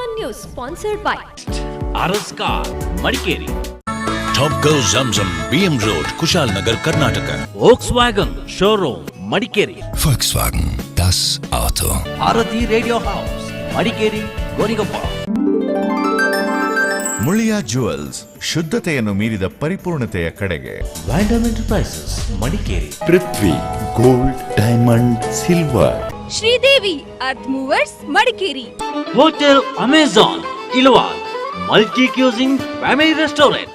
TV1 News sponsored by RS-Car Madikeri, Topco Zamzam BM Road Kushalnagar Karnataka, Volkswagen Showroom ಮಡಿಕೇರಿ, Volkswagen Das Auto, Bharathi radio house Madikeri Gonikoppa. Muliya jewels, ಶುದ್ಧತೆಯನ್ನು ಮೀರಿದ ಪರಿಪೂರ್ಣತೆಯ ಕಡೆಗೆ. Vandam enterprises Madikeri, Prithvi gold diamond silver, Sridevi earth movers Madikeri, hotel Amazon Ilwal, multi cuisine family restaurant.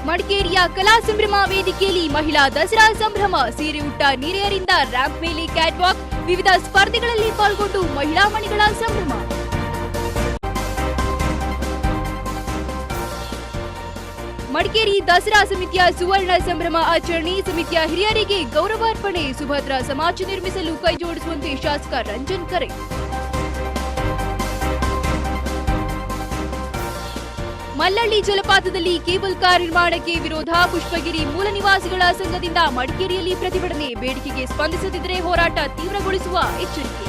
ಮಡಿಕೇರಿಯ ಕಲಾ ಸಂಭ್ರಮ ವೇದಿಕೆಯಲ್ಲಿ ಮಹಿಳಾ ದಸರಾ ಸಂಭ್ರಮ. ಸೀರೆ ಉಟ್ಟ ನೀರೆಯರಿಂದ ರ್ಯಾಂಪ್ ಮೇಲೆ ಕ್ಯಾಟ್ ವಾಕ್, ವಿವಿಧ ಸ್ಪರ್ಧೆಗಳಲ್ಲಿ ಪಾಲ್ಗೊಂಡು ಮಹಿಳಾ ಮಣಿಗಳ ಸಂಭ್ರಮ. ಮಡಿಕೇರಿ ದಸರಾ ಸಮಿತಿಯ ಸುವರ್ಣ ಸಂಭ್ರಮ ಆಚರಣೆ. ಸಮಿತಿಯ ಹಿರಿಯರಿಗೆ ಗೌರವಾರ್ಪಣೆ. ಸುಭದ್ರ ಸಮಾಜ ನಿರ್ಮಿಸಲು ಕೈಜೋಡಿಸುವಂತೆ ಶಾಸಕ ರಂಜನ್ ಕರೆ. ಮಲ್ಲಳ್ಳಿ ಜಲಪಾತದಲ್ಲಿ ಕೇಬಲ್ ಕಾರ್ ನಿರ್ಮಾಣಕ್ಕೆ ವಿರೋಧ. ಪುಷ್ಪಗಿರಿ ಮೂಲ ನಿವಾಸಿಗಳ ಸಂಘದಿಂದ ಮಡಿಕೇರಿಯಲ್ಲಿ ಪ್ರತಿಭಟನೆ. ಬೇಡಿಕೆಗೆ ಸ್ಪಂದಿಸದಿದ್ದರೆ ಹೋರಾಟ ತೀವ್ರಗೊಳಿಸುವ ಎಚ್ಚರಿಕೆ.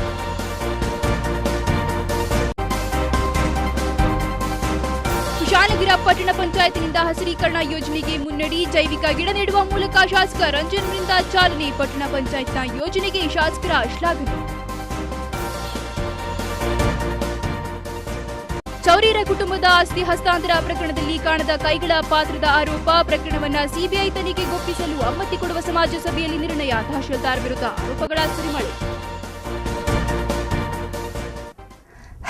ಕುಶಾಲನಗರ ಪಟ್ಟಣ ಪಂಚಾಯತ್ನಿಂದ ಹಸಿರೀಕರಣ ಯೋಜನೆಗೆ ಮುನ್ನಡೆ. ಜೈವಿಕ ಗಿಡ ನೆಡುವ ಮೂಲಕ ಶಾಸಕ ರಂಜನ್ರಿಂದ ಚಾಲನೆ. ಪಟ್ಟಣ ಪಂಚಾಯತ್ನ ಯೋಜನೆಗೆ ಶಾಸಕರ ಶ್ಲಾಘನೆ. ಚೌರಿಯರ ಕುಟುಂಬದ ಆಸ್ತಿ ಹಸ್ತಾಂತರ ಪ್ರಕರಣದಲ್ಲಿ ಕಾಣದ ಕೈಗಳ ಪಾತ್ರದ ಆರೋಪ. ಪ್ರಕರಣವನ್ನು ಸಿಬಿಐ ತನಿಖೆಗೊಪ್ಪಿಸಲು ಅನುಮತಿ ಕೊಡುವ ಸಮಾಜ ಸಭೆಯಲ್ಲಿ ನಿರ್ಣಯ. ತಹಶೀಲ್ದಾರ್ ವಿರುದ್ಧ ಆರೋಪಗಳ ಸುರಿಮಳೆ.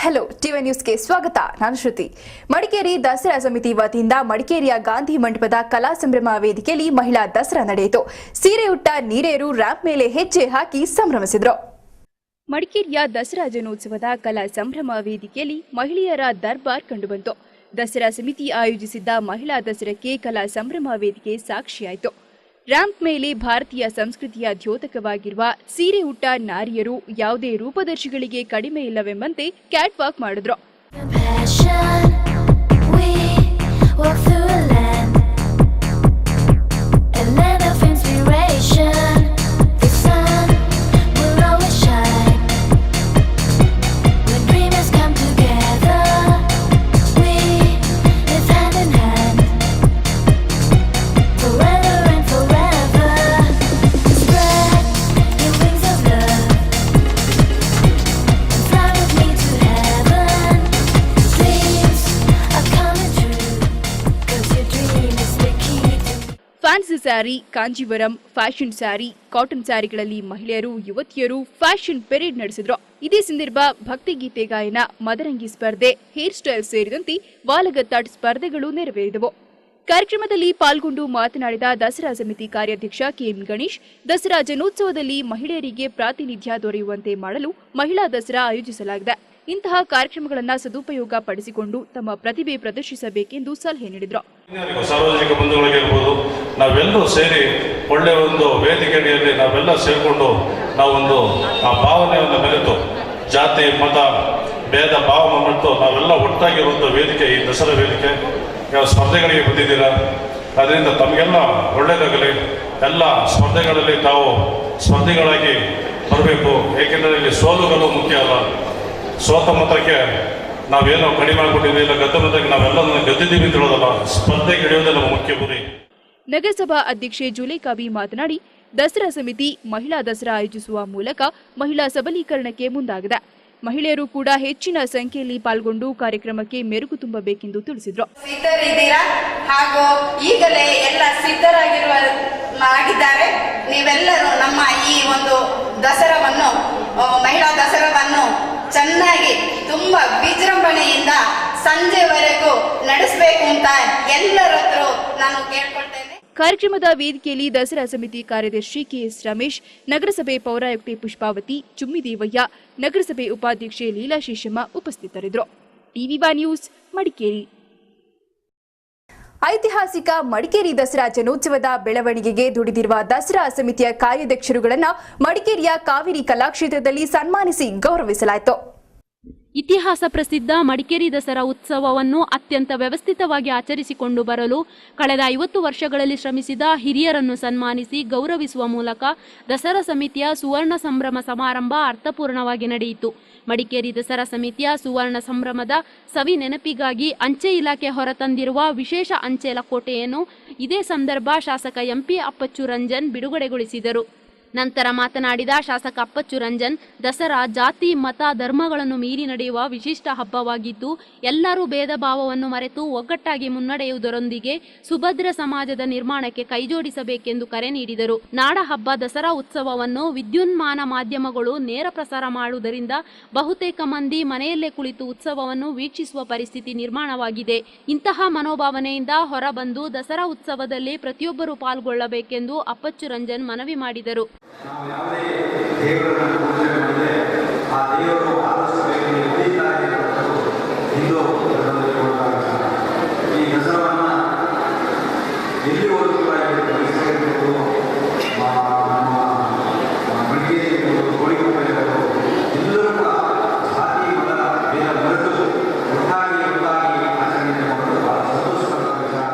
ಹಲೋ, ಟಿವಿ ನ್ಯೂಸ್ಗೆ ಸ್ವಾಗತ. ನಾನು ಶ್ರುತಿ. ಮಡಿಕೇರಿ ದಸರಾ ಸಮಿತಿ ವತಿಯಿಂದ ಮಡಿಕೇರಿಯ ಗಾಂಧಿ ಮಂಟಪದ ಕಲಾ ಸಂಭ್ರಮ ವೇದಿಕೆಯಲ್ಲಿ ಮಹಿಳಾ ದಸರಾ ನಡೆಯಿತು. ಸೀರೆ ಉಟ್ಟ ನೀರೇರು ರ್ಯಾಂಪ್ ಮೇಲೆ ಹೆಜ್ಜೆ ಹಾಕಿ ಸಂಭ್ರಮಿಸಿದ್ರು. ಮಡಿಕೇರಿಯ ದಸರಾ ಜನೋತ್ಸವದ ಕಲಾ ಸಂಭ್ರಮ ವೇದಿಕೆಯಲ್ಲಿ ಮಹಿಳೆಯರ ದರ್ಬಾರ್ ಕಂಡುಬಂತು. ದಸರಾ ಸಮಿತಿ ಆಯೋಜಿಸಿದ್ದ ಮಹಿಳಾ ದಸರಾಕ್ಕೆ ಕಲಾ ಸಂಭ್ರಮ ವೇದಿಕೆ ಸಾಕ್ಷಿಯಾಯಿತು. ರ್ಯಾಂಪ್ ಮೇಲೆ ಭಾರತೀಯ ಸಂಸ್ಕೃತಿಯ ದ್ಯೋತಕವಾಗಿರುವ ಸೀರೆ ಉಟ್ಟ ನಾರಿಯರು ಯಾವುದೇ ರೂಪದರ್ಶಿಗಳಿಗೆ ಕಡಿಮೆ ಇಲ್ಲವೆಂಬಂತೆ ಕ್ಯಾಟ್ ವಾಕ್ ಮಾಡಿದ್ರು. Fancy sari, Kanjeevaram, fashion sari, cotton ಸ್ಯಾರಿಗಳಲ್ಲಿ ಮಹಿಳೆಯರು, ಯುವತಿಯರು ಫ್ಯಾಷನ್ ಪೆರೇಡ್ ನಡೆಸಿದ್ರು. ಇದೇ ಸಂದರ್ಭ ಭಕ್ತಿಗೀತೆ ಗಾಯನ, ಮದರಂಗಿ ಸ್ಪರ್ಧೆ, ಹೇರ್ ಸ್ಟೈಲ್ ಸೇರಿದಂತೆ ವಾಲಗತ್ತಾಟ ಸ್ಪರ್ಧೆಗಳು ನೆರವೇರಿದವು. ಕಾರ್ಯಕ್ರಮದಲ್ಲಿ ಪಾಲ್ಗೊಂಡು ಮಾತನಾಡಿದ ದಸರಾ ಸಮಿತಿ ಕಾರ್ಯಾಧ್ಯಕ್ಷ ಕೆಎಂ ಗಣೇಶ್, ದಸರಾ ಜನೋತ್ಸವದಲ್ಲಿ ಮಹಿಳೆಯರಿಗೆ ಪ್ರಾತಿನಿಧ್ಯ ದೊರೆಯುವಂತೆ ಮಾಡಲು ಮಹಿಳಾ ದಸರಾ ಆಯೋಜಿಸಲಾಗಿದೆ. ಇಂತಹ ಕಾರ್ಯಕ್ರಮಗಳನ್ನು ಸದುಪಯೋಗ ಪಡಿಸಿಕೊಂಡು ತಮ್ಮ ಪ್ರತಿಭೆ ಪ್ರದರ್ಶಿಸಬೇಕೆಂದು ಸಲಹೆ ನೀಡಿದರು. ಸಾರ್ವಜನಿಕ ಬಂಧುಗಳಿಗಿರ್ಬೋದು, ನಾವೆಲ್ಲರೂ ಸೇರಿ ಒಳ್ಳೆಯ ಒಂದು ವೇದಿಕೆಯಲ್ಲಿ ನಾವೆಲ್ಲ ಸೇರಿಕೊಂಡು ನಾವೊಂದು ಆ ಭಾವನೆಯನ್ನು ಬೆರೆತು ಜಾತಿ ಮತ ಭೇದ ಭಾವ ಮತ್ತು ನಾವೆಲ್ಲ ಒಟ್ಟಾಗಿರುವಂಥ ವೇದಿಕೆ ಈ ದಸರಾ ವೇದಿಕೆ. ಸ್ಪರ್ಧೆಗಳಿಗೆ ಬಂದಿದ್ದೀರಾ, ಅದರಿಂದ ತಮಗೆಲ್ಲ ಒಳ್ಳೆಯದಾಗಲಿ. ಎಲ್ಲ ಸ್ಪರ್ಧೆಗಳಲ್ಲಿ ತಾವು ಸ್ಪರ್ಧಿಗಳಾಗಿ ಬರಬೇಕು. ಏಕೆಂದರೆ ಇಲ್ಲಿ ಸೋಲುಗಳು ಮುಖ್ಯ ಅಲ್ಲ. ಸೋತ ಮತಕ್ಕೆ ನಾವೇನೋ ಕಡಿಮೆ ಆಗಿಬಿಟ್ಟಿದ್ದೀವಿ, ಇಲ್ಲ ಗದ್ದ ಮತಕ್ಕೆ ನಾವೆಲ್ಲ ಗೆದ್ದಿದ್ದೀವಿ ಅಂತ ಹೇಳೋದಲ್ಲ, ಸ್ಪರ್ಧೆಗೆ ಇಳಿಯೋದೇ ನಮ್ಮ ಮುಖ್ಯ ಗುರಿ. ನಗರಸಭಾ ಅಧ್ಯಕ್ಷೆ ಜುಲೇಖಾಬಿ ಮಾತನಾಡಿ, ದಸರಾ ಸಮಿತಿ ಮಹಿಳಾ ದಸರಾ ಆಯೋಜಿಸುವ ಮೂಲಕ ಮಹಿಳಾ ಸಬಲೀಕರಣಕ್ಕೆ ಮುಂದಾಗಿದೆ. ಮಹಿಳೆಯರು ಕೂಡ ಹೆಚ್ಚಿನ ಸಂಖ್ಯೆಯಲ್ಲಿ ಪಾಲ್ಗೊಂಡು ಕಾರ್ಯಕ್ರಮಕ್ಕೆ ಮೆರುಗು ತುಂಬಬೇಕೆಂದು ತಿಳಿಸಿದರು. ಸಿದ್ಧರಿದ್ದೀರಾ ಹಾಗೂ ಈಗಲೇ ಎಲ್ಲ ಆಗಿದ್ದಾರೆ. ನೀವೆಲ್ಲರೂ ನಮ್ಮ ಈ ಒಂದು ದಸರಾವನ್ನು, ಮಹಿಳಾ ದಸರಾವನ್ನು ಚೆನ್ನಾಗಿ ತುಂಬಾ ವಿಜೃಂಭಣೆಯಿಂದ ಸಂಜೆವರೆಗೂ ನಡೆಸಬೇಕು ಅಂತ ಎಲ್ಲರ ಹತ್ರ ನಾನು ಕೇಳ್ಕೊಳ್ತೇನೆ. ಕಾರ್ಯಕ್ರಮದ ವೇದಿಕೆಯಲ್ಲಿ ದಸರಾ ಸಮಿತಿ ಕಾರ್ಯದರ್ಶಿ ಕೆಎಸ್ ರಮೇಶ್, ನಗರಸಭೆ ಪೌರಾಯುಕ್ತೆ ಪುಷ್ಪಾವತಿ, ಚುಮ್ಮಿದೇವಯ್ಯ, ನಗರಸಭೆ ಉಪಾಧ್ಯಕ್ಷೆ ಲೀಲಾ ಶೇಷಮ್ಮ ಉಪಸ್ಥಿತರಿದ್ದರು. ಟಿವಿ1 ನ್ಯೂಸ್ ಮಡಿಕೇರಿ. ಐತಿಹಾಸಿಕ ಮಡಿಕೇರಿ ದಸರಾ ಜನೋತ್ಸವದ ಬೆಳವಣಿಗೆಗೆ ದುಡಿದಿರುವ ದಸರಾ ಸಮಿತಿಯ ಕಾರ್ಯಾಧ್ಯಕ್ಷರುಗಳನ್ನು ಮಡಿಕೇರಿಯ ಕಾವೇರಿ ಕಲಾಕ್ಷೇತ್ರದಲ್ಲಿ ಸನ್ಮಾನಿಸಿ ಗೌರವಿಸಲಾಯಿತು. ಇತಿಹಾಸ ಪ್ರಸಿದ್ಧ ಮಡಿಕೇರಿ ದಸರಾ ಉತ್ಸವವನ್ನು ಅತ್ಯಂತ ವ್ಯವಸ್ಥಿತವಾಗಿ ಆಚರಿಸಿಕೊಂಡು ಬರಲು ಕಳೆದ 50 ವರ್ಷಗಳಲ್ಲಿ ಶ್ರಮಿಸಿದ ಹಿರಿಯರನ್ನು ಸನ್ಮಾನಿಸಿ ಗೌರವಿಸುವ ಮೂಲಕ ದಸರಾ ಸಮಿತಿಯ ಸುವರ್ಣ ಸಂಭ್ರಮ ಸಮಾರಂಭ ಅರ್ಥಪೂರ್ಣವಾಗಿ ನಡೆಯಿತು. ಮಡಿಕೇರಿ ದಸರಾ ಸಮಿತಿಯ ಸುವರ್ಣ ಸಂಭ್ರಮದ ಸವಿ ನೆನಪಿಗಾಗಿ ಅಂಚೆ ಇಲಾಖೆ ಹೊರತಂದಿರುವ ವಿಶೇಷ ಅಂಚೆ ಲಕೋಟೆಯನ್ನು ಇದೇ ಸಂದರ್ಭ ಶಾಸಕ ಎಂಪಿ ಅಪ್ಪಚ್ಚು ರಂಜನ್ ಬಿಡುಗಡೆಗೊಳಿಸಿದರು. ನಂತರ ಮಾತನಾಡಿದ ಶಾಸಕ ಅಪ್ಪಚ್ಚು ರಂಜನ್, ದಸರಾ ಜಾತಿ ಮತ ಧರ್ಮಗಳನ್ನು ಮೀರಿ ನಡೆಯುವ ವಿಶಿಷ್ಟ ಹಬ್ಬವಾಗಿದ್ದು ಎಲ್ಲರೂ ಭೇದ ಭಾವವನ್ನು ಮರೆತು ಒಗ್ಗಟ್ಟಾಗಿ ಮುನ್ನಡೆಯುವುದರೊಂದಿಗೆ ಸುಭದ್ರ ಸಮಾಜದ ನಿರ್ಮಾಣಕ್ಕೆ ಕೈಜೋಡಿಸಬೇಕೆಂದು ಕರೆ ನೀಡಿದರು. ನಾಡ ಹಬ್ಬ ದಸರಾ ಉತ್ಸವವನ್ನು ವಿದ್ಯುನ್ಮಾನ ಮಾಧ್ಯಮಗಳು ನೇರ ಪ್ರಸಾರ ಮಾಡುವುದರಿಂದ ಬಹುತೇಕ ಮಂದಿ ಮನೆಯಲ್ಲೇ ಕುಳಿತು ಉತ್ಸವವನ್ನು ವೀಕ್ಷಿಸುವ ಪರಿಸ್ಥಿತಿ ನಿರ್ಮಾಣವಾಗಿದೆ. ಇಂತಹ ಮನೋಭಾವನೆಯಿಂದ ಹೊರಬಂದು ದಸರಾ ಉತ್ಸವದಲ್ಲಿ ಪ್ರತಿಯೊಬ್ಬರೂ ಪಾಲ್ಗೊಳ್ಳಬೇಕೆಂದು ಅಪ್ಪಚ್ಚು ರಂಜನ್ ಮನವಿ ಮಾಡಿದರು. ನಾವು ಯಾವುದೇ ದೇವರನ್ನು ಪೂಜೆ ಮಾಡಿದರೆ ಆ ದೇವರು ಆದರ್ಶವಾಗಿ ಉಳಿತಾ ಇರುವಂಥದ್ದು ಹಿಂದೂ ಧರ್ಮದಲ್ಲಿ ಕೊಡಲಾಗುತ್ತೆ. ಈ ದಸರಾವನ್ನು ಎಲ್ಲಿವರೆಗೂ ಕೂಡ ಇರಬಹುದು, ನಮ್ಮ ಮಡಿಕೇರಿ ಇರ್ಬೋದು, ಗೋಳಿಕೊಪ್ಪ ಇರ್ಬೋದು, ಎಲ್ಲರೂ ಕೂಡ ಜಾತಿ ಮತ ಭೇದ ಮರೆತು ಒಟ್ಟಾಗಿ ಆಚರಣೆ ಮಾಡೋದು ಬಹಳ ಸಂತೋಷಕರ ವಿಚಾರ.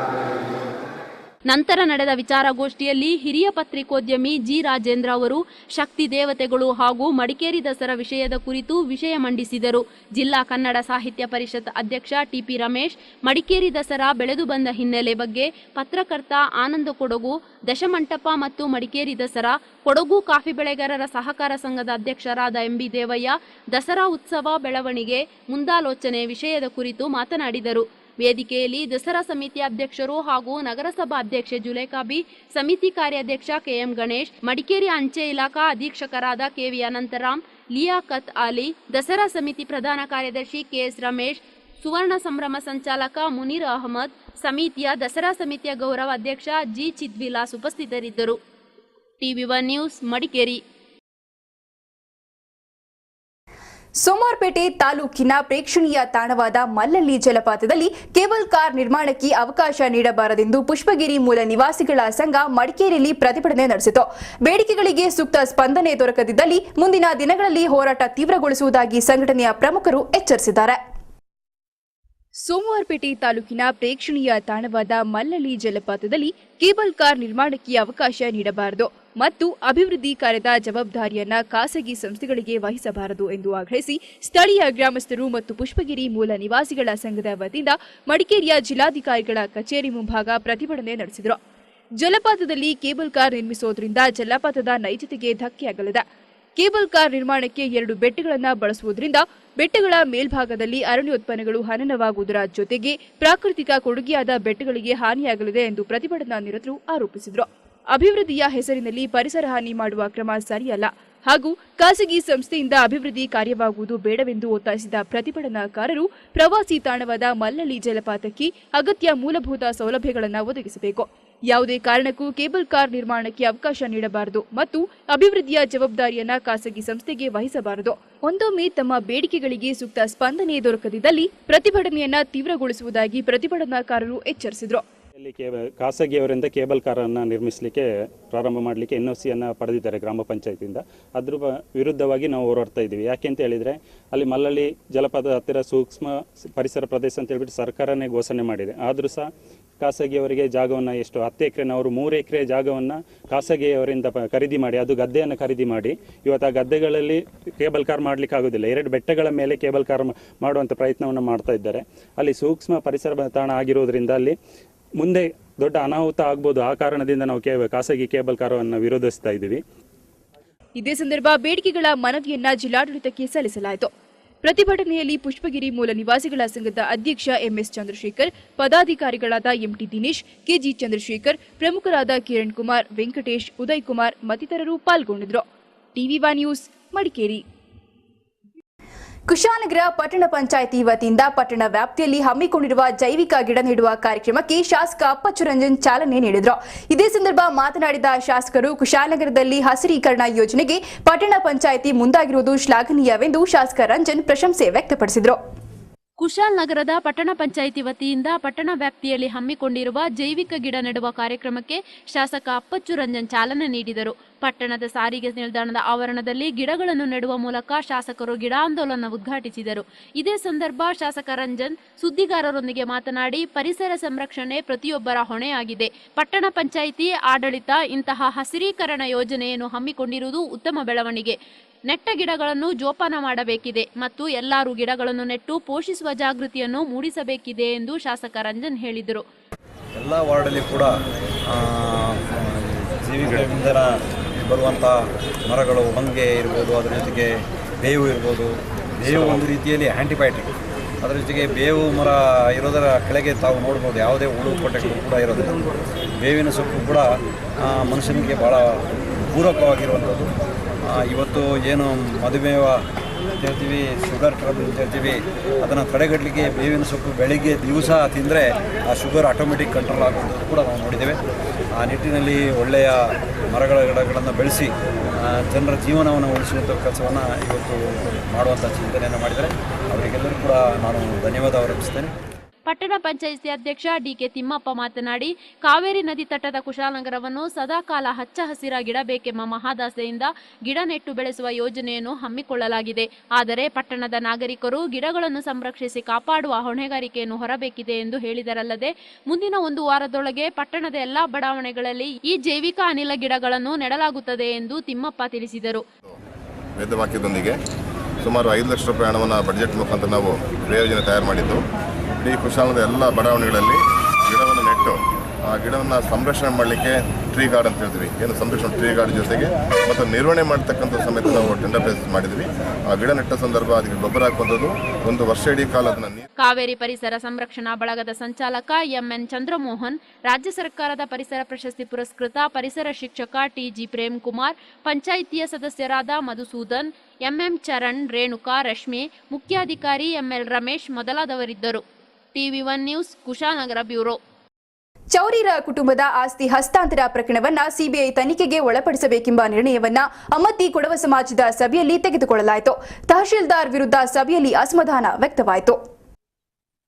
ನಂತರ ನಡೆದ ವಿಚಾರಗೋಷ್ಠಿಯಲ್ಲಿ ಹಿರಿಯ ಪತ್ರಿಕೋದ್ಯಮಿ ಜಿ ರಾಜೇಂದ್ರ ಅವರು ಶಕ್ತಿ ದೇವತೆಗಳು ಹಾಗೂ ಮಡಿಕೇರಿ ದಸರಾ ವಿಷಯದ ಕುರಿತು ವಿಷಯ ಮಂಡಿಸಿದರು. ಜಿಲ್ಲಾ ಕನ್ನಡ ಸಾಹಿತ್ಯ ಪರಿಷತ್ ಅಧ್ಯಕ್ಷ ಟಿಪಿ ರಮೇಶ್ ಮಡಿಕೇರಿ ದಸರಾ ಬೆಳೆದು ಬಂದ ಹಿನ್ನೆಲೆ ಬಗ್ಗೆ, ಪತ್ರಕರ್ತ ಆನಂದ ಕೊಡಗು, ದಶಮಂಟಪ ಮತ್ತು ಮಡಿಕೇರಿ ದಸರಾ, ಕೊಡಗು ಕಾಫಿ ಬೆಳೆಗಾರರ ಸಹಕಾರ ಸಂಘದ ಅಧ್ಯಕ್ಷರಾದ ಎಂಬಿ ದೇವಯ್ಯ ದಸರಾ ಉತ್ಸವ ಬೆಳವಣಿಗೆ ಮುಂದಾಲೋಚನೆ ವಿಷಯದ ಕುರಿತು ಮಾತನಾಡಿದರು. ವೇದಿಕೆಯಲ್ಲಿ ದಸರಾ ಸಮಿತಿ ಅಧ್ಯಕ್ಷರು ಹಾಗೂ ನಗರಸಭಾ ಅಧ್ಯಕ್ಷೆ ಜುಲೇಖಾ ಬಿ, ಸಮಿತಿ ಕಾರ್ಯಾಧ್ಯಕ್ಷ ಕೆಎಂ ಗಣೇಶ್, ಮಡಿಕೇರಿ ಅಂಚೆ ಇಲಾಖಾ ಅಧೀಕ್ಷಕರಾದ ಕೆವಿ ಅನಂತರಾಮ್, ಲಿಯಾಕತ್ ಅಲಿ, ದಸರಾ ಸಮಿತಿ ಪ್ರಧಾನ ಕಾರ್ಯದರ್ಶಿ ಕೆಎಸ್ ರಮೇಶ್, ಸುವರ್ಣ ಸಂಭ್ರಮ ಸಂಚಾಲಕ ಮುನೀರ್ ಅಹಮದ್, ಸಮಿತಿಯ ದಸರಾ ಸಮಿತಿಯ ಗೌರವ ಅಧ್ಯಕ್ಷ ಜಿ ಚಿದ್ವಿಲಾಸ್ ಉಪಸ್ಥಿತರಿದ್ದರು. TV1 news Madikeri. ಸೋಮವಾರಪೇಟೆ ತಾಲೂಕಿನ ಪ್ರೇಕ್ಷಣೀಯ ತಾಣವಾದ ಮಲ್ಲಳ್ಳಿ ಜಲಪಾತದಲ್ಲಿ ಕೇಬಲ್ ಕಾರ್ ನಿರ್ಮಾಣಕ್ಕೆ ಅವಕಾಶ ನೀಡಬಾರದೆಂದು ಪುಷ್ಪಗಿರಿ ಮೂಲ ನಿವಾಸಿಗಳ ಸಂಘ ಮಡಿಕೇರಿಯಲ್ಲಿ ಪ್ರತಿಭಟನೆ ನಡೆಸಿತು. ಬೇಡಿಕೆಗಳಿಗೆ ಸೂಕ್ತ ಸ್ಪಂದನೆ ದೊರಕದಿದ್ದಲ್ಲಿ ಮುಂದಿನ ದಿನಗಳಲ್ಲಿ ಹೋರಾಟ ತೀವ್ರಗೊಳಿಸುವುದಾಗಿ ಸಂಘಟನೆಯ ಪ್ರಮುಖರು ಎಚ್ಚರಿಸಿದ್ದಾರೆ. ಸೋಮವಾರಪೇಟೆ ತಾಲೂಕಿನ ಪ್ರೇಕ್ಷಣೀಯ ತಾಣವಾದ ಮಲ್ಲಳ್ಳಿ ಜಲಪಾತದಲ್ಲಿ ಕೇಬಲ್ ಕಾರ್ ನಿರ್ಮಾಣಕ್ಕೆ ಅವಕಾಶ ನೀಡಬಾರದು ಮತ್ತು ಅಭಿವೃದ್ಧಿ ಕಾರ್ಯದ ಜವಾಬ್ದಾರಿಯನ್ನ ಖಾಸಗಿ ಸಂಸ್ಥೆಗಳಿಗೆ ವಹಿಸಬಾರದು ಎಂದು ಆಗ್ರಹಿಸಿ ಸ್ಥಳೀಯ ಗ್ರಾಮಸ್ಥರು ಮತ್ತು ಪುಷ್ಪಗಿರಿ ಮೂಲ ನಿವಾಸಿಗಳ ಸಂಘದ ವತಿಯಿಂದ ಮಡಿಕೇರಿಯ ಜಿಲ್ಲಾಧಿಕಾರಿಗಳ ಕಚೇರಿ ಮುಂಭಾಗ ಪ್ರತಿಭಟನೆ ನಡೆಸಿದರು. ಜಲಪಾತದಲ್ಲಿ ಕೇಬಲ್ ಕಾರ್ ನಿರ್ಮಿಸುವುದರಿಂದ ಜಲಪಾತದ ನೈಜತೆಗೆ ಧಕ್ಕೆಯಾಗಲಿದೆ. ಕೇಬಲ್ ಕಾರ್ ನಿರ್ಮಾಣಕ್ಕೆ 2 ಬೆಟ್ಟಗಳನ್ನು ಬಳಸುವುದರಿಂದ ಬೆಟ್ಟಗಳ ಮೇಲ್ಭಾಗದಲ್ಲಿ ಅರಣ್ಯೋತ್ಪನ್ನಗಳು ಹನನವಾಗುವುದರ ಜೊತೆಗೆ ಪ್ರಾಕೃತಿಕ ಕೊಡುಗೆಯಾದ ಬೆಟ್ಟಗಳಿಗೆ ಹಾನಿಯಾಗಲಿದೆ ಎಂದು ಪ್ರತಿಭಟನಾ ನಿರತರು ಆರೋಪಿಸಿದರು. ಅಭಿವೃದ್ಧಿಯ ಹೆಸರಿನಲ್ಲಿ ಪರಿಸರ ಹಾನಿ ಮಾಡುವ ಕ್ರಮ ಸರಿಯಲ್ಲ ಹಾಗೂ ಖಾಸಗಿ ಸಂಸ್ಥೆಯಿಂದ ಅಭಿವೃದ್ಧಿ ಕಾರ್ಯವಾಗುವುದು ಬೇಡವೆಂದು ಒತ್ತಾಯಿಸಿದ ಪ್ರತಿಭಟನಾಕಾರರು ಪ್ರವಾಸಿ ತಾಣವಾದ ಮಲ್ಲಳ್ಳಿ ಜಲಪಾತಕ್ಕೆ ಅಗತ್ಯ ಮೂಲಭೂತ ಸೌಲಭ್ಯಗಳನ್ನು ಒದಗಿಸಬೇಕು, ಯಾವುದೇ ಕಾರಣಕ್ಕೂ ಕೇಬಲ್ ಕಾರ್ ನಿರ್ಮಾಣಕ್ಕೆ ಅವಕಾಶ ನೀಡಬಾರದು ಮತ್ತು ಅಭಿವೃದ್ಧಿಯ ಜವಾಬ್ದಾರಿಯನ್ನ ಖಾಸಗಿ ಸಂಸ್ಥೆಗೆ ವಹಿಸಬಾರದು. ಒಂದೊಮ್ಮೆ ತಮ್ಮ ಬೇಡಿಕೆಗಳಿಗೆ ಸೂಕ್ತ ಸ್ಪಂದನೆ ದೊರಕದಿದ್ದಲ್ಲಿ ಪ್ರತಿಭಟನೆಯನ್ನ ತೀವ್ರಗೊಳಿಸುವುದಾಗಿ ಪ್ರತಿಭಟನಾಕಾರರು ಎಚ್ಚರಿಸಿದರು. ಖಾಸಗಿಯವರಿಂದ ಕೇಬಲ್ ಕಾರನ್ನು ನಿರ್ಮಿಸಲಿಕ್ಕೆ ಪ್ರಾರಂಭ ಮಾಡಲಿಕ್ಕೆ NOCಯನ್ನು ಪಡೆದಿದ್ದಾರೆ ಗ್ರಾಮ ಪಂಚಾಯತಿಯಿಂದ. ಅದ್ರ ವಿರುದ್ಧವಾಗಿ ನಾವು ಹೋರಾಡ್ತಾ ಇದ್ದೀವಿ. ಯಾಕೆ ಅಂತ ಹೇಳಿದರೆ ಅಲ್ಲಿ ಮಲ್ಲಳ್ಳಿ ಜಲಪಾತದ ಹತ್ತಿರ ಸೂಕ್ಷ್ಮ ಪರಿಸರ ಪ್ರದೇಶ ಅಂತ ಹೇಳ್ಬಿಟ್ಟು ಸರ್ಕಾರನೇ ಘೋಷಣೆ ಮಾಡಿದೆ. ಆದರೂ ಸಹ ಖಾಸಗಿಯವರಿಗೆ ಜಾಗವನ್ನು ಎಷ್ಟು 10 ಎಕರೆ ಅವರು 3 ಎಕರೆ ಜಾಗವನ್ನು ಖಾಸಗಿಯವರಿಂದ ಖರೀದಿ ಮಾಡಿ, ಅದು ಗದ್ದೆಯನ್ನು ಖರೀದಿ ಮಾಡಿ ಇವತ್ತು ಆ ಗದ್ದೆಗಳಲ್ಲಿ ಕೇಬಲ್ ಕಾರ್ ಮಾಡಲಿಕ್ಕೆ ಆಗೋದಿಲ್ಲ. 2 ಬೆಟ್ಟಗಳ ಮೇಲೆ ಕೇಬಲ್ ಕಾರ್ ಮಾಡುವಂಥ ಪ್ರಯತ್ನವನ್ನು ಮಾಡ್ತಾ ಇದ್ದಾರೆ. ಅಲ್ಲಿ ಸೂಕ್ಷ್ಮ ಪರಿಸರ ತಾಣ ಆಗಿರೋದ್ರಿಂದ ಅಲ್ಲಿ ಮುಂದೆ ದೊಡ್ಡ ಅನಾಹುತ ಆಗ್ಬೋದು. ಆ ಕಾರಣದಿಂದ ನಾವು ಖಾಸಗಿ ಕೇಬಲ್ ಕಾರನ್ನು ವಿರೋಧಿಸ್ತಾ ಇದ್ದೀವಿ. ಇದೇ ಸಂದರ್ಭ ಬೇಡಿಕೆಗಳ ಮನವಿಯನ್ನ ಜಿಲ್ಲಾಡಳಿತಕ್ಕೆ ಸಲ್ಲಿಸಲಾಯಿತು. ಪ್ರತಿಭಟನೆಯಲ್ಲಿ ಪುಷ್ಪಗಿರಿ ಮೂಲ ನಿವಾಸಿಗಳ ಸಂಘದ ಅಧ್ಯಕ್ಷ ಎಂಎಸ್ ಚಂದ್ರಶೇಖರ್, ಪದಾಧಿಕಾರಿಗಳಾದ ಎಂಟಿ ದಿನೇಶ್, ಕೆಜಿ ಚಂದ್ರಶೇಖರ್, ಪ್ರಮುಖರಾದ ಕಿರಣ್ ಕುಮಾರ್, ವೆಂಕಟೇಶ್, ಉದಯ್ ಕುಮಾರ್ ಮತ್ತಿತರರು ಪಾಲ್ಗೊಂಡಿದ್ದರು. TV1 news Madikeri. ಕುಶಾಲನಗರ ಪಟ್ಟಣ ಪಂಚಾಯಿತಿ ವತಿಯಿಂದ ಪಟ್ಟಣ ವ್ಯಾಪ್ತಿಯಲ್ಲಿ ಹಮ್ಮಿಕೊಂಡಿರುವ ಜೈವಿಕ ಗಿಡ ನೆಡುವ ಕಾರ್ಯಕ್ರಮಕ್ಕೆ ಶಾಸಕ ಅಪ್ಪಚ್ಚು ರಂಜನ್ ಚಾಲನೆ ನೀಡಿದರು. ಇದೇ ಸಂದರ್ಭ ಮಾತನಾಡಿದ ಶಾಸಕರು, ಕುಶಾಲನಗರದಲ್ಲಿ ಹಸಿರೀಕರಣ ಯೋಜನೆಗೆ ಪಟ್ಟಣ ಪಂಚಾಯಿತಿ ಮುಂದಾಗಿರುವುದು ಶ್ಲಾಘನೀಯವೆಂದು ಶಾಸಕ ರಂಜನ್ ಪ್ರಶಂಸೆ ವ್ಯಕ್ತಪಡಿಸಿದರು. ಕುಶಾಲನಗರದ ಪಟ್ಟಣ ಪಂಚಾಯಿತಿ ವತಿಯಿಂದ ಪಟ್ಟಣ ವ್ಯಾಪ್ತಿಯಲ್ಲಿ ಹಮ್ಮಿಕೊಂಡಿರುವ ಜೈವಿಕ ಗಿಡ ನೆಡುವ ಕಾರ್ಯಕ್ರಮಕ್ಕೆ ಶಾಸಕ ಅಪ್ಪಚ್ಚು ರಂಜನ್ ಚಾಲನೆ ನೀಡಿದರು. ಪಟ್ಟಣದ ಸಾರಿಗೆ ನಿಲ್ದಾಣದ ಆವರಣದಲ್ಲಿ ಗಿಡಗಳನ್ನು ನೆಡುವ ಮೂಲಕ ಶಾಸಕರು ಗಿಡಾಂದೋಲನ ಉದ್ಘಾಟಿಸಿದರು. ಇದೇ ಸಂದರ್ಭ ಶಾಸಕ ರಂಜನ್ ಸುದ್ದಿಗಾರರೊಂದಿಗೆ ಮಾತನಾಡಿ, ಪರಿಸರ ಸಂರಕ್ಷಣೆ ಪ್ರತಿಯೊಬ್ಬರ ಹೊಣೆಯಾಗಿದೆ. ಪಟ್ಟಣ ಪಂಚಾಯಿತಿ ಆಡಳಿತ ಇಂತಹ ಹಸಿರೀಕರಣ ಯೋಜನೆಯನ್ನು ಹಮ್ಮಿಕೊಂಡಿರುವುದು ಉತ್ತಮ ಬೆಳವಣಿಗೆ. ನೆಟ್ಟ ಗಿಡಗಳನ್ನು ಜೋಪಾನ ಮಾಡಬೇಕಿದೆ ಮತ್ತು ಎಲ್ಲರೂ ಗಿಡಗಳನ್ನು ನೆಟ್ಟು ಪೋಷಿಸುವ ಜಾಗೃತಿಯನ್ನು ಮೂಡಿಸಬೇಕಿದೆ ಎಂದು ಶಾಸಕ ರಂಜನ್ ಹೇಳಿದರು. ಎಲ್ಲ ವಾರ್ಡಲ್ಲಿ ಕೂಡ ಜೈವಿಕ ಇಂಧನ ಬರುವಂಥ ಮರಗಳು ಹೊಂಗೆ ಇರ್ಬೋದು, ಅದರ ಜೊತೆಗೆ ಬೇವು ಇರ್ಬೋದು. ಬೇವು ಒಂದು ರೀತಿಯಲ್ಲಿ ಆ್ಯಂಟಿಬಯೋಟಿಕ್. ಅದರ ಜೊತೆಗೆ ಬೇವು ಮರ ಇರೋದರ ಕೆಳಗೆ ತಾವು ನೋಡ್ಬೋದು ಯಾವುದೇ ಹುಳು ಪೊಟ್ಟೆಗಳು ಕೂಡ ಇರೋದಿಲ್ಲ. ಬೇವಿನ ಸೊಪ್ಪು ಕೂಡ ಮನುಷ್ಯನಿಗೆ ಭಾಳ ಪೂರಕವಾಗಿರುವಂಥದ್ದು. ಇವತ್ತು ಏನು ಮಧುಮೇಹ ಅಂತ ಹೇಳ್ತೀವಿ, ಶುಗರ್ ಟ್ರಬಲ್ ಅಂತ ಹೇಳ್ತೀವಿ, ಅದನ್ನು ತಡೆಗಟ್ಟಲಿಕ್ಕೆ ಬೇವಿನ ಸೊಪ್ಪು ಬೆಳಗ್ಗೆ ದಿವಸ ತಿಂದರೆ ಆ ಶುಗರ್ ಆಟೋಮೆಟಿಕ್ ಕಂಟ್ರೋಲ್ ಆಗುವಂಥದ್ದು ಕೂಡ ನಾವು ನೋಡಿದ್ದೇವೆ. ಆ ನಿಟ್ಟಿನಲ್ಲಿ ಒಳ್ಳೆಯ ಮರಗಳ ಗಿಡಗಳನ್ನು ಬೆಳೆಸಿ ಜನರ ಜೀವನವನ್ನು ಉಳಿಸುವಂಥ ಕೆಲಸವನ್ನು ಇವತ್ತು ಮಾಡುವಂಥ ಚಿಂತನೆಯನ್ನು ಮಾಡಿದರೆ ಅವರಿಗೆಲ್ಲರೂ ಕೂಡ ನಾನು ಧನ್ಯವಾದ ಅರ್ಪಿಸ್ತೇನೆ. ಪಟ್ಟಣ ಪಂಚಾಯಿತಿ ಅಧ್ಯಕ್ಷ ಡಿಕೆ ತಿಮ್ಮಪ್ಪ ಮಾತನಾಡಿ, ಕಾವೇರಿ ನದಿ ತಟದ ಕುಶಾಲನಗರವನ್ನು ಸದಾಕಾಲ ಹಚ್ಚ ಹಸಿರಾಗಿಡಬೇಕೆಂಬ ಮಹಾದಾಸೆಯಿಂದ ಗಿಡ ನೆಟ್ಟು ಬೆಳೆಸುವ ಯೋಜನೆಯನ್ನು ಹಮ್ಮಿಕೊಳ್ಳಲಾಗಿದೆ. ಆದರೆ ಪಟ್ಟಣದ ನಾಗರಿಕರು ಗಿಡಗಳನ್ನು ಸಂರಕ್ಷಿಸಿ ಕಾಪಾಡುವ ಹೊಣೆಗಾರಿಕೆಯನ್ನು ಹೊರಬೇಕಿದೆ ಎಂದು ಹೇಳಿದರಲ್ಲದೆ, ಮುಂದಿನ 1 ವಾರದೊಳಗೆ ಪಟ್ಟಣದ ಎಲ್ಲಾ ಬಡಾವಣೆಗಳಲ್ಲಿ ಈ ಜೈವಿಕ ಅನಿಲ ಗಿಡಗಳನ್ನು ನೆಡಲಾಗುತ್ತದೆ ಎಂದು ತಿಮ್ಮಪ್ಪ ತಿಳಿಸಿದರು. ವೇದವಾಕ್ಯದೊಂದಿಗೆ ಸುಮಾರು 5 ಲಕ್ಷ ರೂಪಾಯಿ ಹಣವನ್ನು ಬಡ್ಜೆಟ್ ಮುಖಾಂತರ ನಾವು ಪ್ರಯೋಜನ ತಯಾರು ಮಾಡಿದ್ದು. ಇಡೀ ಕುಶಾಲನಗರದ ಎಲ್ಲ ಬಡಾವಣೆಗಳಲ್ಲಿ ಗಿಡವನ್ನು ನೆಟ್ಟು ಆ ಗಿಡವನ್ನು ಸಂರಕ್ಷಣೆ ಮಾಡಲಿಕ್ಕೆ ಟ್ರೀ ಗಾರ್ಡ್ ಅಂತ ಹೇಳ್ತೀವಿ. ಏನು ಸಂರಕ್ಷಣೆ ಟ್ರೀ ಗಾರ್ಡ್ ಜೊತೆಗೆ ಮತ್ತು ನಿರ್ವಹಣೆ ಮಾಡ್ತಕ್ಕಂಥ ಸಮೇತ ನಾವು ಟೆಂಡರ್ ಬೇಸ್ ಮಾಡಿದ್ವಿ. ಆ ಗಿಡ ನೆಟ್ಟ ಸಂದರ್ಭ ಅದಕ್ಕೆ ಗೊಬ್ಬರ ಹಾಕುವಂಥದ್ದು 1 ವರ್ಷ ಇಡೀ ಕಾಲ ಅದನ್ನು. ಕಾವೇರಿ ಪರಿಸರ ಸಂರಕ್ಷಣಾ ಬಳಗದ ಸಂಚಾಲಕ ಎಂಎನ್ ಚಂದ್ರಮೋಹನ್, ರಾಜ್ಯ ಸರ್ಕಾರದ ಪರಿಸರ ಪ್ರಶಸ್ತಿ ಪುರಸ್ಕೃತ ಪರಿಸರ ಶಿಕ್ಷಕ ಟಿಜಿ ಪ್ರೇಮ್ ಕುಮಾರ್, ಪಂಚಾಯಿತಿಯ ಸದಸ್ಯರಾದ ಮಧುಸೂದನ್, ಎಂಎಂ ಚರಣ್, ರೇಣುಕಾ, ರಶ್ಮಿ, ಮುಖ್ಯಾಧಿಕಾರಿ ಎಂಎಲ್ ರಮೇಶ್ ಮೊದಲಾದವರಿದ್ದರು. TV1 news, Kushalnagar bureau. ಚೌರಿರ ಕುಟುಂಬದ ಆಸ್ತಿ ಹಸ್ತಾಂತರ ಪ್ರಕರಣವನ್ನ ಸಿಬಿಐ ತನಿಖೆಗೆ ಒಳಪಡಿಸಬೇಕೆಂಬ ನಿರ್ಣಯವನ್ನ ಅಮ್ಮತ್ತಿ ಕೊಡವ ಸಮಾಜದ ಸಭೆಯಲ್ಲಿ ತೆಗೆದುಕೊಳ್ಳಲಾಯಿತು. ತಹಶೀಲ್ದಾರ್ ವಿರುದ್ಧ ಸಭೆಯಲ್ಲಿ ಅಸಮಾಧಾನ ವ್ಯಕ್ತವಾಯಿತು.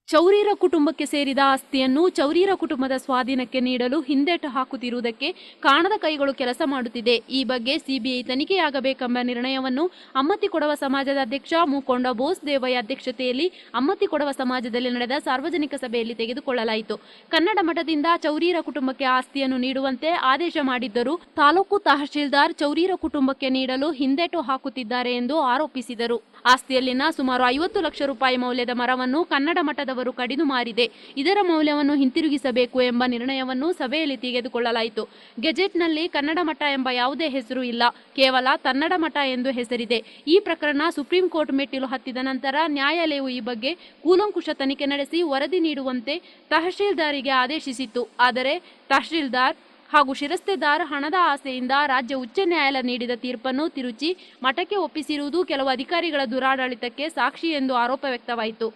ಚೌರಿರ ಕುಟುಂಬಕ್ಕೆ ಸೇರಿದ ಆಸ್ತಿಯನ್ನು ಚೌರಿರ ಕುಟುಂಬದ ಸ್ವಾಧೀನಕ್ಕೆ ನೀಡಲು ಹಿಂದೇಟು ಹಾಕುತ್ತಿರುವುದಕ್ಕೆ ಕಾಣದ ಕೈಗಳು ಕೆಲಸ ಮಾಡುತ್ತಿದೆ. ಈ ಬಗ್ಗೆ ಸಿಬಿಐ ತನಿಖೆಯಾಗಬೇಕೆಂಬ ನಿರ್ಣಯವನ್ನು ಅಮ್ಮತ್ತಿ ಕೊಡವ ಸಮಾಜದ ಅಧ್ಯಕ್ಷ ಮೂಕೊಂಡ ಬೋಸ್ ದೇವಯ್ಯ ಅಧ್ಯಕ್ಷತೆಯಲ್ಲಿ ಅಮ್ಮತ್ತಿ ಕೊಡವ ಸಮಾಜದಲ್ಲಿ ನಡೆದ ಸಾರ್ವಜನಿಕ ಸಭೆಯಲ್ಲಿ ತೆಗೆದುಕೊಳ್ಳಲಾಯಿತು. ಕನ್ನಡ ಮಠದಿಂದ ಚೌರಿರ ಕುಟುಂಬಕ್ಕೆ ಆಸ್ತಿಯನ್ನು ನೀಡುವಂತೆ ಆದೇಶ ಮಾಡಿದ್ದರೂ ತಾಲೂಕು ತಹಶೀಲ್ದಾರ್ ಚೌರಿರ ಕುಟುಂಬಕ್ಕೆ ನೀಡಲು ಹಿಂದೇಟು ಹಾಕುತ್ತಿದ್ದಾರೆ ಎಂದು ಆರೋಪಿಸಿದರು. ಆಸ್ತಿಯಲ್ಲಿನ ಸುಮಾರು 50 ಲಕ್ಷ ರೂಪಾಯಿ ಮೌಲ್ಯದ ಮರವನ್ನು ಕನ್ನಡ ಮಠದವರು ಕಡಿದು ಮಾರಿದೆ. ಇದರ ಮೌಲ್ಯವನ್ನು ಹಿಂತಿರುಗಿಸಬೇಕು ಎಂಬ ನಿರ್ಣಯವನ್ನು ಸಭೆಯಲ್ಲಿ ತೆಗೆದುಕೊಳ್ಳಲಾಯಿತು. ಗೆಜೆಟ್ನಲ್ಲಿ ಕನ್ನಡ ಮಠ ಎಂಬ ಯಾವುದೇ ಹೆಸರು ಇಲ್ಲ, ಕೇವಲ ಕನ್ನಡ ಮಠ ಎಂದು ಹೆಸರಿದೆ. ಈ ಪ್ರಕರಣ ಸುಪ್ರೀಂ ಕೋರ್ಟ್ ಮೆಟ್ಟಿಲು ಹತ್ತಿದ ನಂತರ ನ್ಯಾಯಾಲಯವು ಈ ಬಗ್ಗೆ ಕೂಲಂಕುಷ ತನಿಖೆ ನಡೆಸಿ ವರದಿ ನೀಡುವಂತೆ ತಹಶೀಲ್ದಾರಿಗೆ ಆದೇಶಿಸಿತ್ತು. ಆದರೆ ತಹಶೀಲ್ದಾರ್ ಹಾಗೂ ಶಿರಸ್ತೆದಾರ್ ಹಣದ ಆಸೆಯಿಂದ ರಾಜ್ಯ ಉಚ್ಚ ನ್ಯಾಯಾಲಯ ನೀಡಿದ ತೀರ್ಪನ್ನು ತಿರುಚಿ ಮಠಕ್ಕೆ ಒಪ್ಪಿಸಿರುವುದು ಕೆಲವು ಅಧಿಕಾರಿಗಳ ದುರಾಡಳಿತಕ್ಕೆ ಸಾಕ್ಷಿ ಎಂದು ಆರೋಪ ವ್ಯಕ್ತವಾಯಿತು.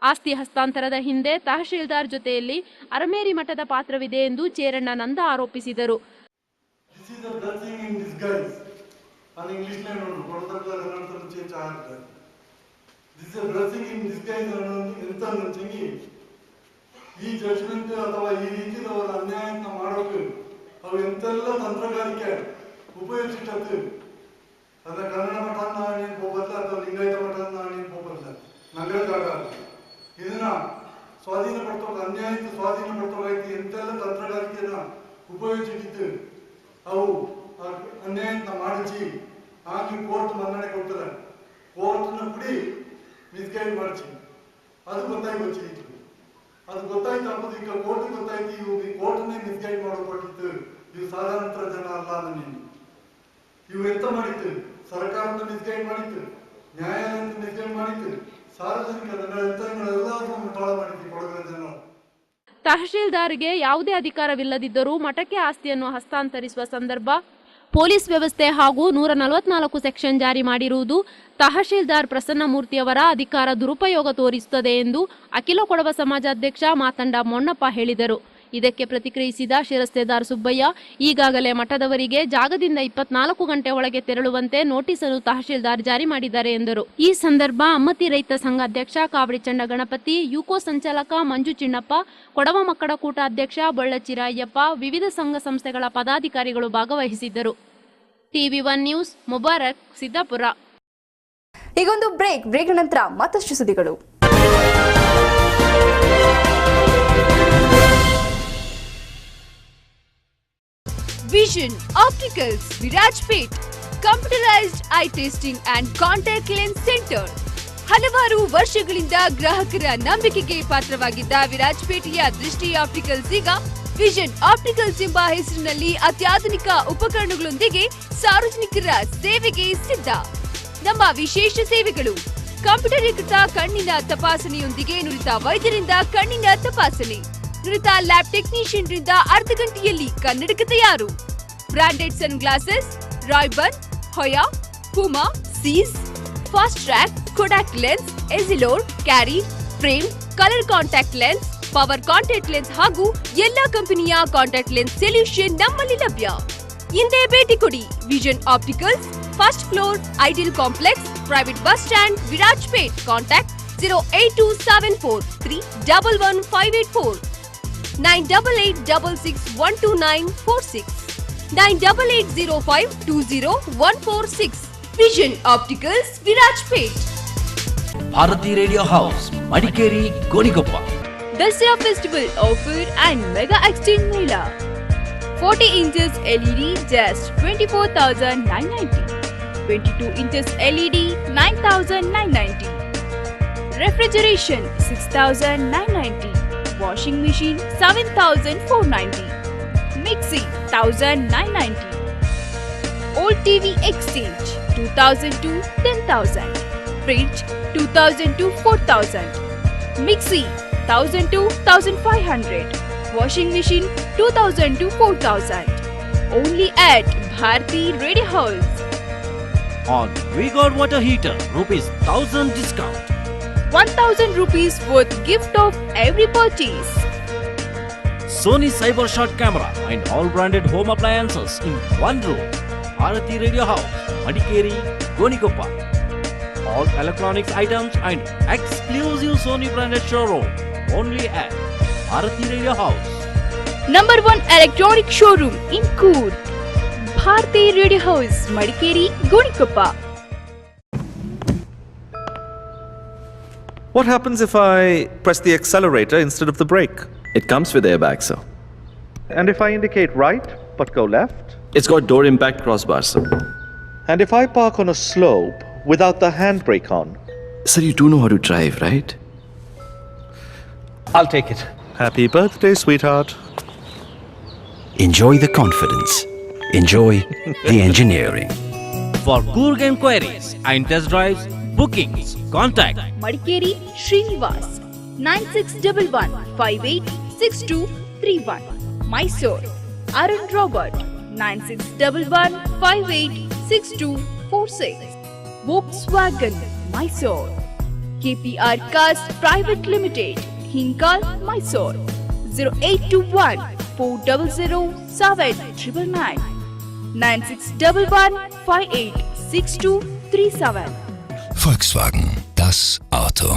ಆಸ್ತಿ ಹಸ್ತಾಂತರದ ಹಿಂದೆ ತಹಶೀಲ್ದಾರ್ ಜೊತೆಯಲ್ಲಿ ಅರಮೇರಿ ಮಠದ ಪಾತ್ರವಿದೆ ಎಂದು ಚೇರಣ್ಣ ನಂದ ಆರೋಪಿಸಿದರು. ಈ ಜಡ್ಜ್ಮೆಂಟ್ ಅಥವಾ ಈ ರೀತಿಯ ಅನ್ಯಾಯನ ಮಾಡೋಕೆ ಅವು ಎಂತೆಲ್ಲ ತಂತ್ರಗಾರಿಕೆ ಉಪಯೋಗಿಸಿಟ್ಟು ಅಂದ್ರೆ ಕನ್ನಡ ಮಠನ ನೀನು ಹೋಗಲ್ಲ ಅಥವಾ ಲಿಂಗಾಯತ ಮಠನ ನೀನು ಹೋಗಲ್ಲ ನಗರದಾಗ ಇದನ್ನ ಸ್ವಾಧೀನ ಪಡ್ತೋಗ ಅನ್ಯಾಯದ ಸ್ವಾಧೀನ ಪಡ್ತೋಗೈತಿ ಎಂತೆಲ್ಲ ತಂತ್ರಗಾರಿಕೆನ ಉಪಯೋಗಿಸಿಟ್ಟು ಅವು ಅನ್ಯಾಯನ ಮಾಡಿಸಿ ಆಮೇಲೆ ಕೋರ್ಟ್ ಮನ್ನಣೆ ಕೊಡ್ತಾರೆ. ಕೋರ್ಟ್ನ ಬಿಡಿ ಮಿಸ್ಗೈಡ್ ಮಾಡಿಸಿ ಅದು ಗೊತ್ತಾಗಿ వచ్చిತ್ತು. ಅದು ಗೊತ್ತಾಯ್ತು ಅನ್ನೋದು ಈಗ ಕೋರ್ಟ್ ಗೊತ್ತಾಯ್ತು. ಇವು ಕೋರ್ಟ್ನೇ ಮಿಸ್ಗೈಡ್ ಮಾಡೋಕೊಟ್ಟಿತ್ತು. ಇವು ಸಾಧಾರಣ ಜನ ಅಲ್ಲ. ನೀನು ಇವು ಎಂತ ಮಾಡಿತ್ತು? ಸರ್ಕಾರನ ಮಿಸ್ಗೈಡ್ ಮಾಡಿತ್ತು, ನ್ಯಾಯಾಲಯದ ಮಿಸ್ಗೈಡ್ ಮಾಡಿತ್ತು, ಸಾರ್ವಜನಿಕರೆಲ್ಲರೂ ಮುಟ್ಟಾಳ ಮಾಡಿತ್ತು ಕೊಡಗಿನ ಜನ. ತಹಶೀಲ್ದಾರ್ಗೆ ಯಾವುದೇ ಅಧಿಕಾರವಿಲ್ಲದಿದ್ದರೂ ಮಠಕ್ಕೆ ಆಸ್ತಿಯನ್ನು ಹಸ್ತಾಂತರಿಸುವ ಸಂದರ್ಭ ಪೊಲೀಸ್ ವ್ಯವಸ್ಥೆ ಹಾಗೂ 144 ಸೆಕ್ಷನ್ ಜಾರಿ ಮಾಡಿರುವುದು ತಹಶೀಲ್ದಾರ್ ಪ್ರಸನ್ನಮೂರ್ತಿಯವರ ಅಧಿಕಾರ ದುರುಪಯೋಗ ತೋರಿಸುತ್ತದೆ ಎಂದು ಅಖಿಲ ಕೊಡವ ಸಮಾಜ ಅಧ್ಯಕ್ಷ ಮಾತಂಡ ಮೊನ್ನಪ್ಪ ಹೇಳಿದರು. ಇದಕ್ಕೆ ಪ್ರತಿಕ್ರಿಯಿಸಿದ ಶಿರಸ್ತೇದಾರ್ ಸುಬ್ಬಯ್ಯ, ಈಗಾಗಲೇ ಮಠದವರಿಗೆ ಜಾಗದಿಂದ 24 ಗಂಟೆ ಒಳಗೆ ತೆರಳುವಂತೆ ನೋಟಿಸ್ ಅನ್ನು ತಹಶೀಲ್ದಾರ್ ಜಾರಿ ಮಾಡಿದ್ದಾರೆ ಎಂದರು. ಈ ಸಂದರ್ಭ ಅಮ್ಮತಿ ರೈತ ಸಂಘ ಅಧ್ಯಕ್ಷ ಕಾವಡಿ ಚಂಡ ಗಣಪತಿ, ಯುಕೋ ಸಂಚಾಲಕ ಮಂಜು ಚಿಣ್ಣಪ್ಪ, ಕೊಡವ ಮಕ್ಕಳ ಕೂಟ ಅಧ್ಯಕ್ಷ ಬೊಳ್ಳಚ್ಚಿರ ಅಯ್ಯಪ್ಪ, ವಿವಿಧ ಸಂಘ ಸಂಸ್ಥೆಗಳ ಪದಾಧಿಕಾರಿಗಳು ಭಾಗವಹಿಸಿದ್ದರು. TV1 news, Mubarak, Siddapura. ಈಗೊಂದು ಬ್ರೇಕ್ ನಂತರ ಮತ್ತಷ್ಟು ಸುದ್ದಿಗಳು. Vision Opticals, Virajpet, Computerized Eye Testing and Contact Lens Center. ಹಲವಾರು ವರ್ಷಗಳಿಂದ ಗ್ರಾಹಕರ ನಂಬಿಕೆಗೆ ಪಾತ್ರವಾಗಿದ್ದ ವಿರಾಜಪೇಟೆಯ ದೃಷ್ಟಿ ಆಪ್ಟಿಕಲ್ಸ್ ಈಗ ವಿಷನ್ ಆಪ್ಟಿಕಲ್ಸ್ ಎಂಬ ಹೆಸರಿನಲ್ಲಿ ಅತ್ಯಾಧುನಿಕ ಉಪಕರಣಗಳೊಂದಿಗೆ ಸಾರ್ವಜನಿಕರ ಸೇವೆಗೆ ಸಿದ್ಧ. ನಮ್ಮ ವಿಶೇಷ ಸೇವೆಗಳು: ಕಂಪ್ಯೂಟರೀಕೃತ ಕಣ್ಣಿನ ತಪಾಸಣೆಯೊಂದಿಗೆ ನುರಿತ ವೈದ್ಯರಿಂದ ಕಣ್ಣಿನ ತಪಾಸಣೆ, ನುರಿತ ಲ್ಯಾಬ್ ಟೆಕ್ನಿಷಿಯನ್ ರಿಂದ ಅರ್ಧ ಗಂಟೆಯಲ್ಲಿ ಕನ್ನಡಕ ತಯಾರು, branded sun glasses, Ray-Ban, Hoya, Puma, Zeiss, Fastrack, Kodak lens, Essilor, ಕ್ಯಾರಿ, frame, colour contact lens, power contact lens ಹಾಗೂ ಎಲ್ಲಾ ಕಂಪನಿಯ ಕಾಂಟ್ಯಾಕ್ಟ್ ಲೆನ್ಸ್ ಸೊಲ್ಯೂಷನ್ ನಮ್ಮಲ್ಲಿ ಲಭ್ಯ. ಹಿಂದೆ ಭೇಟಿ ಕೊಡಿ. Vision opticals, first floor, ideal complex, private bus stand, Virajpet. Contact 08274311584, 9886612946, 9880520146. Vision opticals, Virajpet. Bharati radio house, Madikeri, Gonikoppa. Dasara Festival offer and Mega Exchange Mela. 40 inches LED just 24,990. 22 inches LED 9,990. Refrigeration 6,990. Washing machine 7,490. Mixie 1,990. Old TV exchange 2,000 to 10,000. Fridge 2,000 to 4,000. Mixie 1,000 to 1,500. Washing machine 2,000 to 4,000. Only at Bharti Radio House. On Vigor water heater, ₹1,000 discount. 1,000 rupees worth gift of every purchase. Sony Cyber Shot camera and all branded home appliances in one room. Bharati Radio House, Madikeri, Gonigoppa. All electronics items and exclusive Sony branded showroom only at Bharati Radio House. Number 1 electronic showroom in Coorg. Bharti Radio House, Madikeri, Gonigoppa. What happens if I press the accelerator instead of the brake? It comes with airbags, sir. And if I indicate right but go left? It's got door impact crossbars, sir. And if I park on a slope without the handbrake on? Sir, you do know how to drive, right? I'll take it. Happy birthday, sweetheart. Enjoy the confidence. Enjoy the engineering. For Coorg enquiries and test drives, bookings, contact Madikeri Srinivas 9611586231. Mysore Arun Robert 9611586246. Volkswagen Mysore. KPR Cars Private Limited, Hinkal, Mysore. 0821 4007999. 9611586237. Volkswagen, das Auto.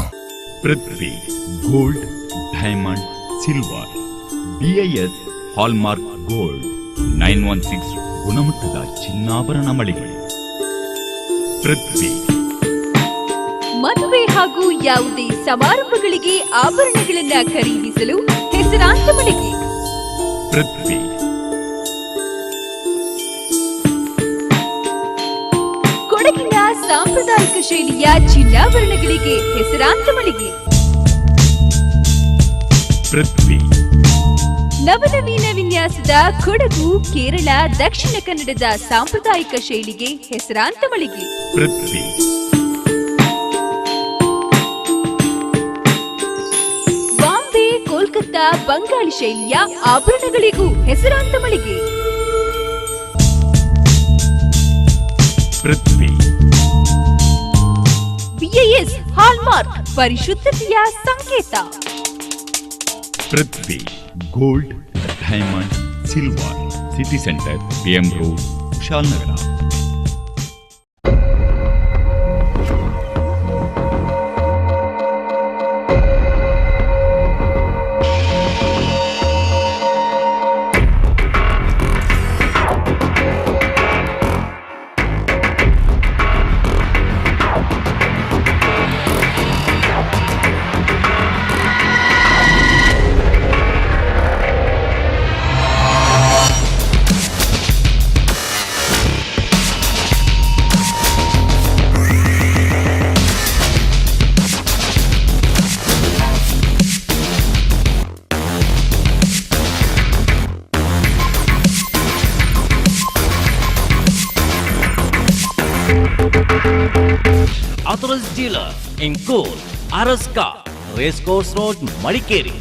Prithvi gold, diamond, silver, BIS hallmark gold, 916 ಗುಣಮಟ್ಟದ ಚಿನ್ನಾಭರಣ ಮಳಿಗೆ. ಪೃಥ್ವಿ. ಮದುವೆ ಹಾಗೂ ಯಾವುದೇ ಸಮಾರಂಭಗಳಿಗೆ ಆಭರಣಗಳನ್ನ ಖರೀದಿಸಲು ಹೆಸರಾಂತ ಮಳಿಗೆ ಪೃಥ್ವಿ. ಕೊಡಗಿನ ಸಾಂಪ್ರದಾಯಿಕ ಶೈಲಿಯ ಚಿನ್ನಾಭರಣಗಳಿಗೆ ಹೆಸರಾಂತ ಮಳಿಗೆ ಪೃಥ್ವಿ. ನವನವೀನ ವಿನ್ಯಾಸದ ಕೊಡಗು, ಕೇರಳ, ದಕ್ಷಿಣ ಕನ್ನಡದ ಸಾಂಪ್ರದಾಯಿಕ ಶೈಲಿಗೆ ಹೆಸರಾಂತ ಮಳಿಗೆ ಪೃಥ್ವಿ. ಬಾಂಬೆ, ಕೋಲ್ಕತ್ತಾ, ಬಂಗಾಳಿ ಶೈಲಿಯ ಆಭರಣಗಳಿಗೂ ಹೆಸರಾಂತ ಮಳಿಗೆ ಪೃಥ್ವಿ. BIS ಹಾಲ್ಮಾರ್ಕ್ ಪರಿಶುದ್ಧತೆಯ ಸಂಕೇತ. Prithvi gold diamond silver city centre PM road Kushalnagar. Authorized dealer in gold, Araska, Racecourse Road, Madikeri.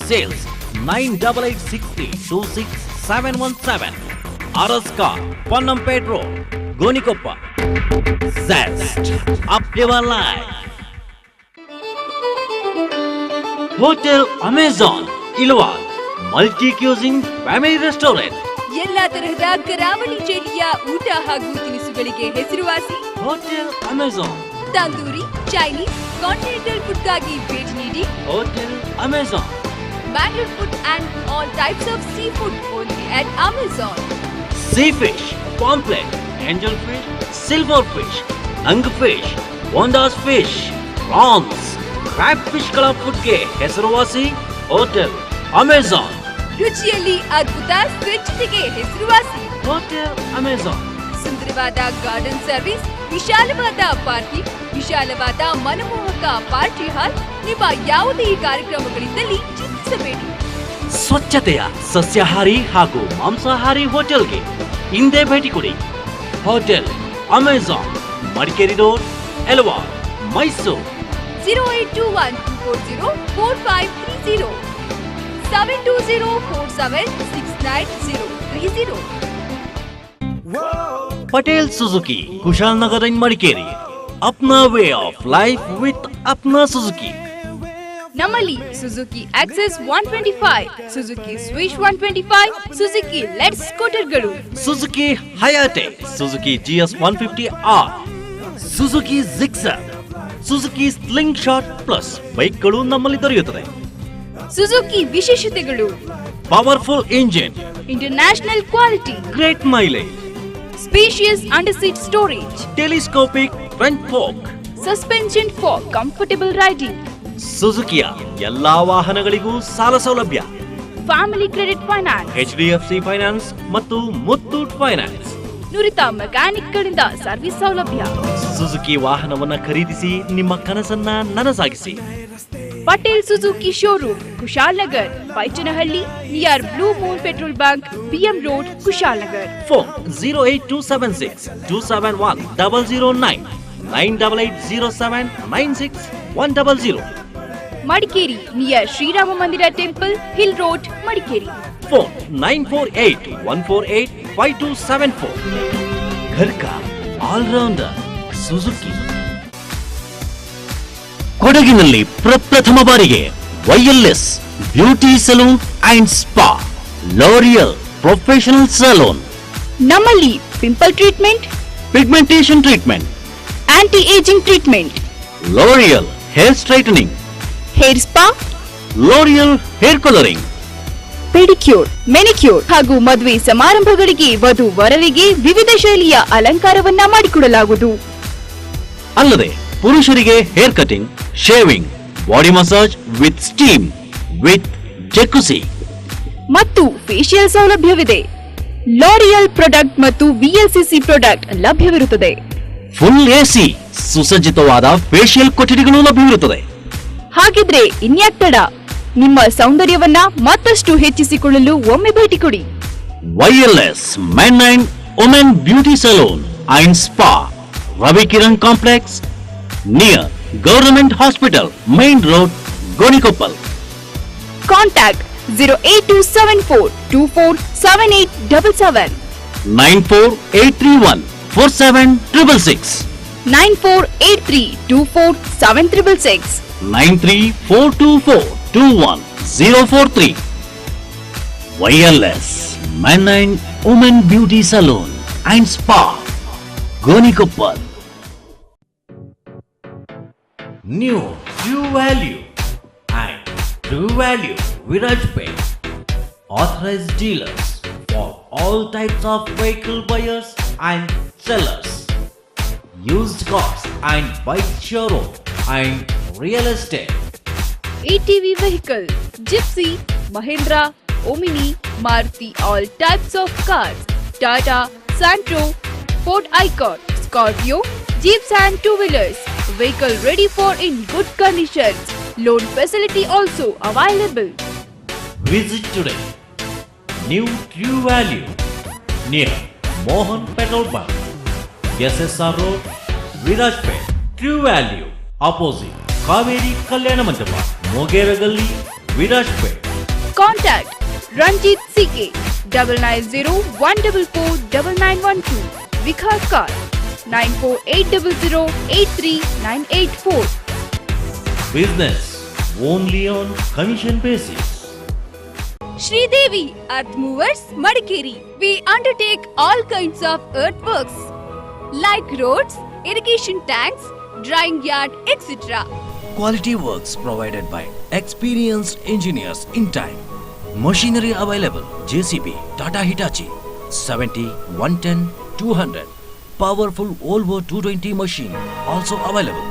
Sales 9886326717. Araska, Pannampet Road, Gonikoppa. Zest, up your life. Hotel Amazon, Ilwal, multi-cuisine family restaurant. ಎಲ್ಲಾ ತರಹದ ಕರಾವಳಿ ಶೈಲಿಯ ಊಟ ಹಾಗೂ ತಿನಿಸುಗಳಿಗೆ ಹೆಸರುವಾಸಿ hotel Amazon. Tandoori, Chinese, continental ಫುಡ್ಗಾಗಿ ಭೇಟಿ ನೀಡಿ hotel Amazon. Bangalore food and all types of sea food only at Amazon. Sea fish, pomfret, angel fish, silver fish, ಅಂಗ್ ಫಿಶ್, ಬೋಂಡಾಸ್ ಫಿಶ್, ಪ್ರಾನ್ಸ್, ಕ್ರ್ಯಾಬ್ ಫಿಶ್ಗಳ ಫುಡ್ಗೆ ಹೆಸರುವಾಸಿ ಹೋಟೆಲ್ ಅಮೆಜಾನ್. ರುಚಿಯಲ್ಲಿ ಅದ್ಭುತ, ಸ್ವಚ್ಛತೆಗೆ ಹೆಸರುವಾಸಿ ಹೋಟೆಲ್ ಅಮೆಜಾನ್. ಸುಂದರವಾದ ಗಾರ್ಡನ್ ಸರ್ವಿಸ್, ವಿಶಾಲವಾದ ಪಾರ್ಕಿಂಗ್, ವಿಶಾಲವಾದ ಮನಮೋಹಕ ಪಾರ್ಟಿ ಹಾಲ್. ನಿಮ್ಮ ಯಾವುದೇ ಕಾರ್ಯಕ್ರಮಗಳಿದ್ದಲ್ಲಿ ಚಿಂತಿಸಬೇಡಿ. ಸ್ವಚ್ಛತೆಯ ಸಸ್ಯಾಹಾರಿ ಹಾಗೂ ಮಾಂಸಾಹಾರಿ ಹೋಟೆಲ್ಗೆ ಹಿಂದೆ ಭೇಟಿ ಕೊಡಿ. Hotel Amazon, Madikeri road, Ilwal, Mysuru. 0821240450 72047693030. Patel Suzuki, Kushalnagar in Madikeri. Apna way of life with Apna Suzuki. ನಮ್ಮಲ್ಲಿ Suzuki Access 125, Suzuki Swish 125, Suzuki Let's ಸ್ಕೂಟರ್ಗಳು, Suzuki Hayate, Suzuki GS 150R, Suzuki Gixxer, Suzuki Sling Shot plus ಬೈಕ್ಗಳು ನಮ್ಮಲ್ಲಿ ದೊರೆಯುತ್ತದೆ. Suzuki ವಿಶೇಷತೆಗಳು: powerful engine, international quality, great mileage, spacious under seat storage, telescopic front fork, suspension for comfortable riding. ಸುಜುಕಿಯ ಎಲ್ಲಾ ವಾಹನಗಳಿಗೂ ಸಾಲ ಸೌಲಭ್ಯ. Family credit finance, HDFC finance ಮತ್ತು ಮುತ್ತೂಟ್ ಫೈನಾನ್ಸ್. ನುರಿತ ಮೆಕ್ಯಾನಿಕ್ಗಳಿಂದ ಸರ್ವಿಸ್ ಸೌಲಭ್ಯ. ಸುಜುಕಿ ವಾಹನವನ್ನ ಖರೀದಿಸಿ ನಿಮ್ಮ ಕನಸನ್ನ ನನಸಾಗಿಸಿ. Patel Suzuki showroom, Kushalnagar, Baichanahalli, near Blue Moon petrol bunk, PM road, Kushalnagar. Phone 08276271009, 9880796100. Madikeri, near Srirama Mandira temple, hill road, Madikeri. Phone 9481485274. घर का ಆಲ್ರೌಂಡರ್ ಸುಜುಕಿ. ಕೊಡಗಿನಲ್ಲಿ ಪ್ರಪ್ರಥಮ ಬಾರಿಗೆ YLS beauty salon and spa, L'Oreal professional salon. ನಮ್ಮಲ್ಲಿ pimple treatment, pigmentation treatment, anti ageing treatment, L'Oreal hair straightening, hair spa, L'Oreal hair colouring, pedicure, manicure ಹಾಗೂ ಮದುವೆ ಸಮಾರಂಭಗಳಿಗೆ ವಧು ವರರಿಗೆ ವಿವಿಧ ಶೈಲಿಯ ಅಲಂಕಾರವನ್ನ ಮಾಡಿಕೊಡಲಾಗುವುದು. ಅಲ್ಲದೆ ಪುರುಷರಿಗೆ hair cutting, shaving, body massage with steam with jacuzzi ಮತ್ತು ಫೇಶಿಯಲ್ ಸೌಲಭ್ಯವಿದೆ. ಲಾರಿಯಲ್ ಪ್ರಾಡಕ್ಟ್ ಮತ್ತು VLCC ಪ್ರಾಡಕ್ಟ್ ಲಭ್ಯವಿರುತ್ತದೆ. ಫುಲ್ AC ಸುಸಜ್ಜಿತವಾದ ಫೇಶಿಯಲ್ ಕೊಠಡಿಗಳು ಲಭ್ಯವಿರುತ್ತದೆ. ಹಾಗಿದ್ರೆ ಇನ್ಯಾಕ್ ತಡ? ನಿಮ್ಮ ಸೌಂದರ್ಯವನ್ನ ಮತ್ತಷ್ಟು ಹೆಚ್ಚಿಸಿಕೊಳ್ಳಲು ಒಮ್ಮೆ ಭೇಟಿ ಕೊಡಿ. YLS men and women beauty salon and spa, Ravi Kiran complex, near government hospital, main road, Gonikoppal. Contact 08274247877, 9483147666, 9483247666, 9342421043. Wireless Men and Women Beauty Salon and Spa, Gonikoppal. New True Value and True Value Virajpet, authorized dealers for all types of vehicle buyers and sellers, used cars and bike showroom and real estate. ATV vehicle, Gypsy, Mahindra, Omni, Maruti, all types of cars, Tata, Santro, Ford Icon, Scorpio, Jeeps and two-wheelers, vehicle ready for in good conditions, loan facility also available. Visit today. New True Value near Mohan Petrol Pump, SSR Road, Virajpet. True Value opposite Kaveri Kalyana Mandapa, Mogeragalli, Virajpet. Contact Ranjit CK 9901449912, Vikas Car 9480083984. Business only on commission basis. Sridevi Earth Movers Madikeri. We undertake all kinds of earthworks like roads, irrigation tanks, drying yard, etc. Quality works provided by experienced engineers in time. Machinery available: JCB, Tata Hitachi, 70, 110, 200. Powerful Volvo 220 machine also available.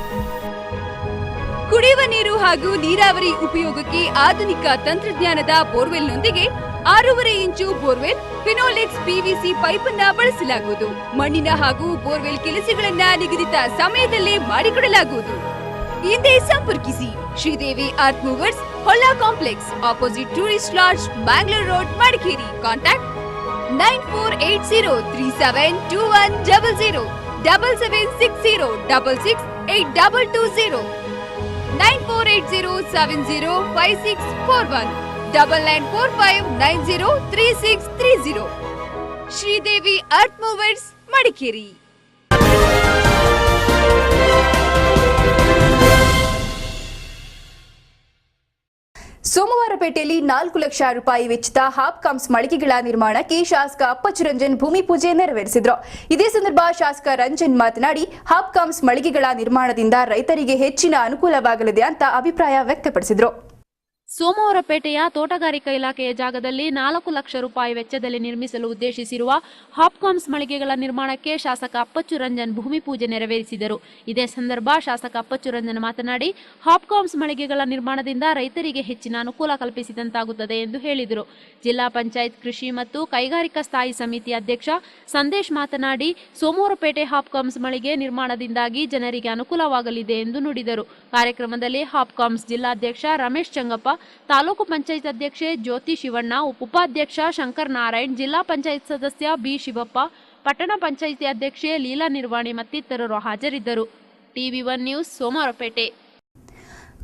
ಕುಡಿಯುವ ನೀರು ಹಾಗೂ ನೀರಾವರಿ ಉಪಯೋಗಕ್ಕೆ ಆಧುನಿಕ ತಂತ್ರಜ್ಞಾನದ ಬೋರ್ವೆಲ್ನೊಂದಿಗೆ 6.5 ಇಂಚು borewell, Finolex PVC pipe ಅನ್ನ ಬಳಸಲಾಗುವುದು. ಮಣ್ಣಿನ ಹಾಗೂ ಬೋರ್ವೆಲ್ ಕೆಲಸಗಳನ್ನ ನಿಗದಿತ ಸಮಯದಲ್ಲೇ ಮಾಡಿಕೊಡಲಾಗುವುದು. ಹಿಂದೆ ಸಂಪರ್ಕಿಸಿ Sridevi earth movers, Holla complex, opposite tourist lodge, Bangalore road, Madikeri. Contact 9480372100, 7760668220, 9480705641, 9945903630. Sridevi earth movers, Madikeri. ಸೋಮವಾರಪೇಟೆಯಲ್ಲಿ 4 ಲಕ್ಷ ರೂಪಾಯಿ ವೆಚ್ಚದ ಹಾಪ್ಕಾಮ್ಸ್ ಮಳಿಗೆಗಳ ನಿರ್ಮಾಣಕ್ಕೆ ಶಾಸಕ ಅಪ್ಪಚ್ಚು ರಂಜನ್ ಭೂಮಿ ಪೂಜೆ ನೆರವೇರಿಸಿದ್ರು. ಇದೇ ಸಂದರ್ಭ ಶಾಸಕ ರಂಜನ್ ಮಾತನಾಡಿ, ಹಾಪ್ಕಾಮ್ಸ್ ಮಳಿಗೆಗಳ ನಿರ್ಮಾಣದಿಂದ ರೈತರಿಗೆ ಹೆಚ್ಚಿನ ಅನುಕೂಲವಾಗಲಿದೆ ಅಂತ ಅಭಿಪ್ರಾಯ ವ್ಯಕ್ತಪಡಿಸಿದ್ರು. ಸೋಮವಾರಪೇಟೆಯ ತೋಟಗಾರಿಕಾ ಇಲಾಖೆಯ ಜಾಗದಲ್ಲಿ 4 ಲಕ್ಷ ರೂಪಾಯಿ ವೆಚ್ಚದಲ್ಲಿ ನಿರ್ಮಿಸಲು ಉದ್ದೇಶಿಸಿರುವ ಹಾಪ್ಕಾಮ್ಸ್ ಮಳಿಗೆಗಳ ನಿರ್ಮಾಣಕ್ಕೆ ಶಾಸಕ ಅಪ್ಪಚ್ಚು ರಂಜನ್ ಭೂಮಿ ಪೂಜೆ ನೆರವೇರಿಸಿದರು. ಇದೇ ಸಂದರ್ಭ ಶಾಸಕ ಅಪ್ಪಚ್ಚು ರಂಜನ್ ಮಾತನಾಡಿ, ಹಾಪ್ಕಾಮ್ಸ್ ಮಳಿಗೆಗಳ ನಿರ್ಮಾಣದಿಂದ ರೈತರಿಗೆ ಹೆಚ್ಚಿನ ಅನುಕೂಲ ಕಲ್ಪಿಸಿದಂತಾಗುತ್ತದೆ ಎಂದು ಹೇಳಿದರು. ಜಿಲ್ಲಾ ಪಂಚಾಯತ್ ಕೃಷಿ ಮತ್ತು ಕೈಗಾರಿಕಾ ಸ್ಥಾಯಿ ಸಮಿತಿ ಅಧ್ಯಕ್ಷ ಸಂದೇಶ್ ಮಾತನಾಡಿ, ಸೋಮವಾರಪೇಟೆ ಹಾಪ್ಕಾಮ್ಸ್ ಮಳಿಗೆ ನಿರ್ಮಾಣದಿಂದಾಗಿ ಜನರಿಗೆ ಅನುಕೂಲವಾಗಲಿದೆ ಎಂದು ನುಡಿದರು. ಕಾರ್ಯಕ್ರಮದಲ್ಲಿ ಹಾಪ್ಕಾಮ್ಸ್ ಜಿಲ್ಲಾಧ್ಯಕ್ಷ ರಮೇಶ್ ಚಂಗಪ್ಪ, ತಾಲೂಕು ಪಂಚಾಯತ್ ಅಧ್ಯಕ್ಷೆ ಜ್ಯೋತಿ ಶಿವಣ್ಣ, ಉಪಾಧ್ಯಕ್ಷ ಶಂಕರ್ ನಾರಾಯಣ್, ಜಿಲ್ಲಾ ಪಂಚಾಯತ್ ಸದಸ್ಯ ಬಿ ಶಿವಪ್ಪ, ಪಟ್ಟಣ ಪಂಚಾಯಿತಿ ಅಧ್ಯಕ್ಷೆ ಲೀಲಾ ನಿರ್ವಾಣಿ ಮತ್ತಿತರರು ಹಾಜರಿದ್ದರು. TV1 news, Somwarpet.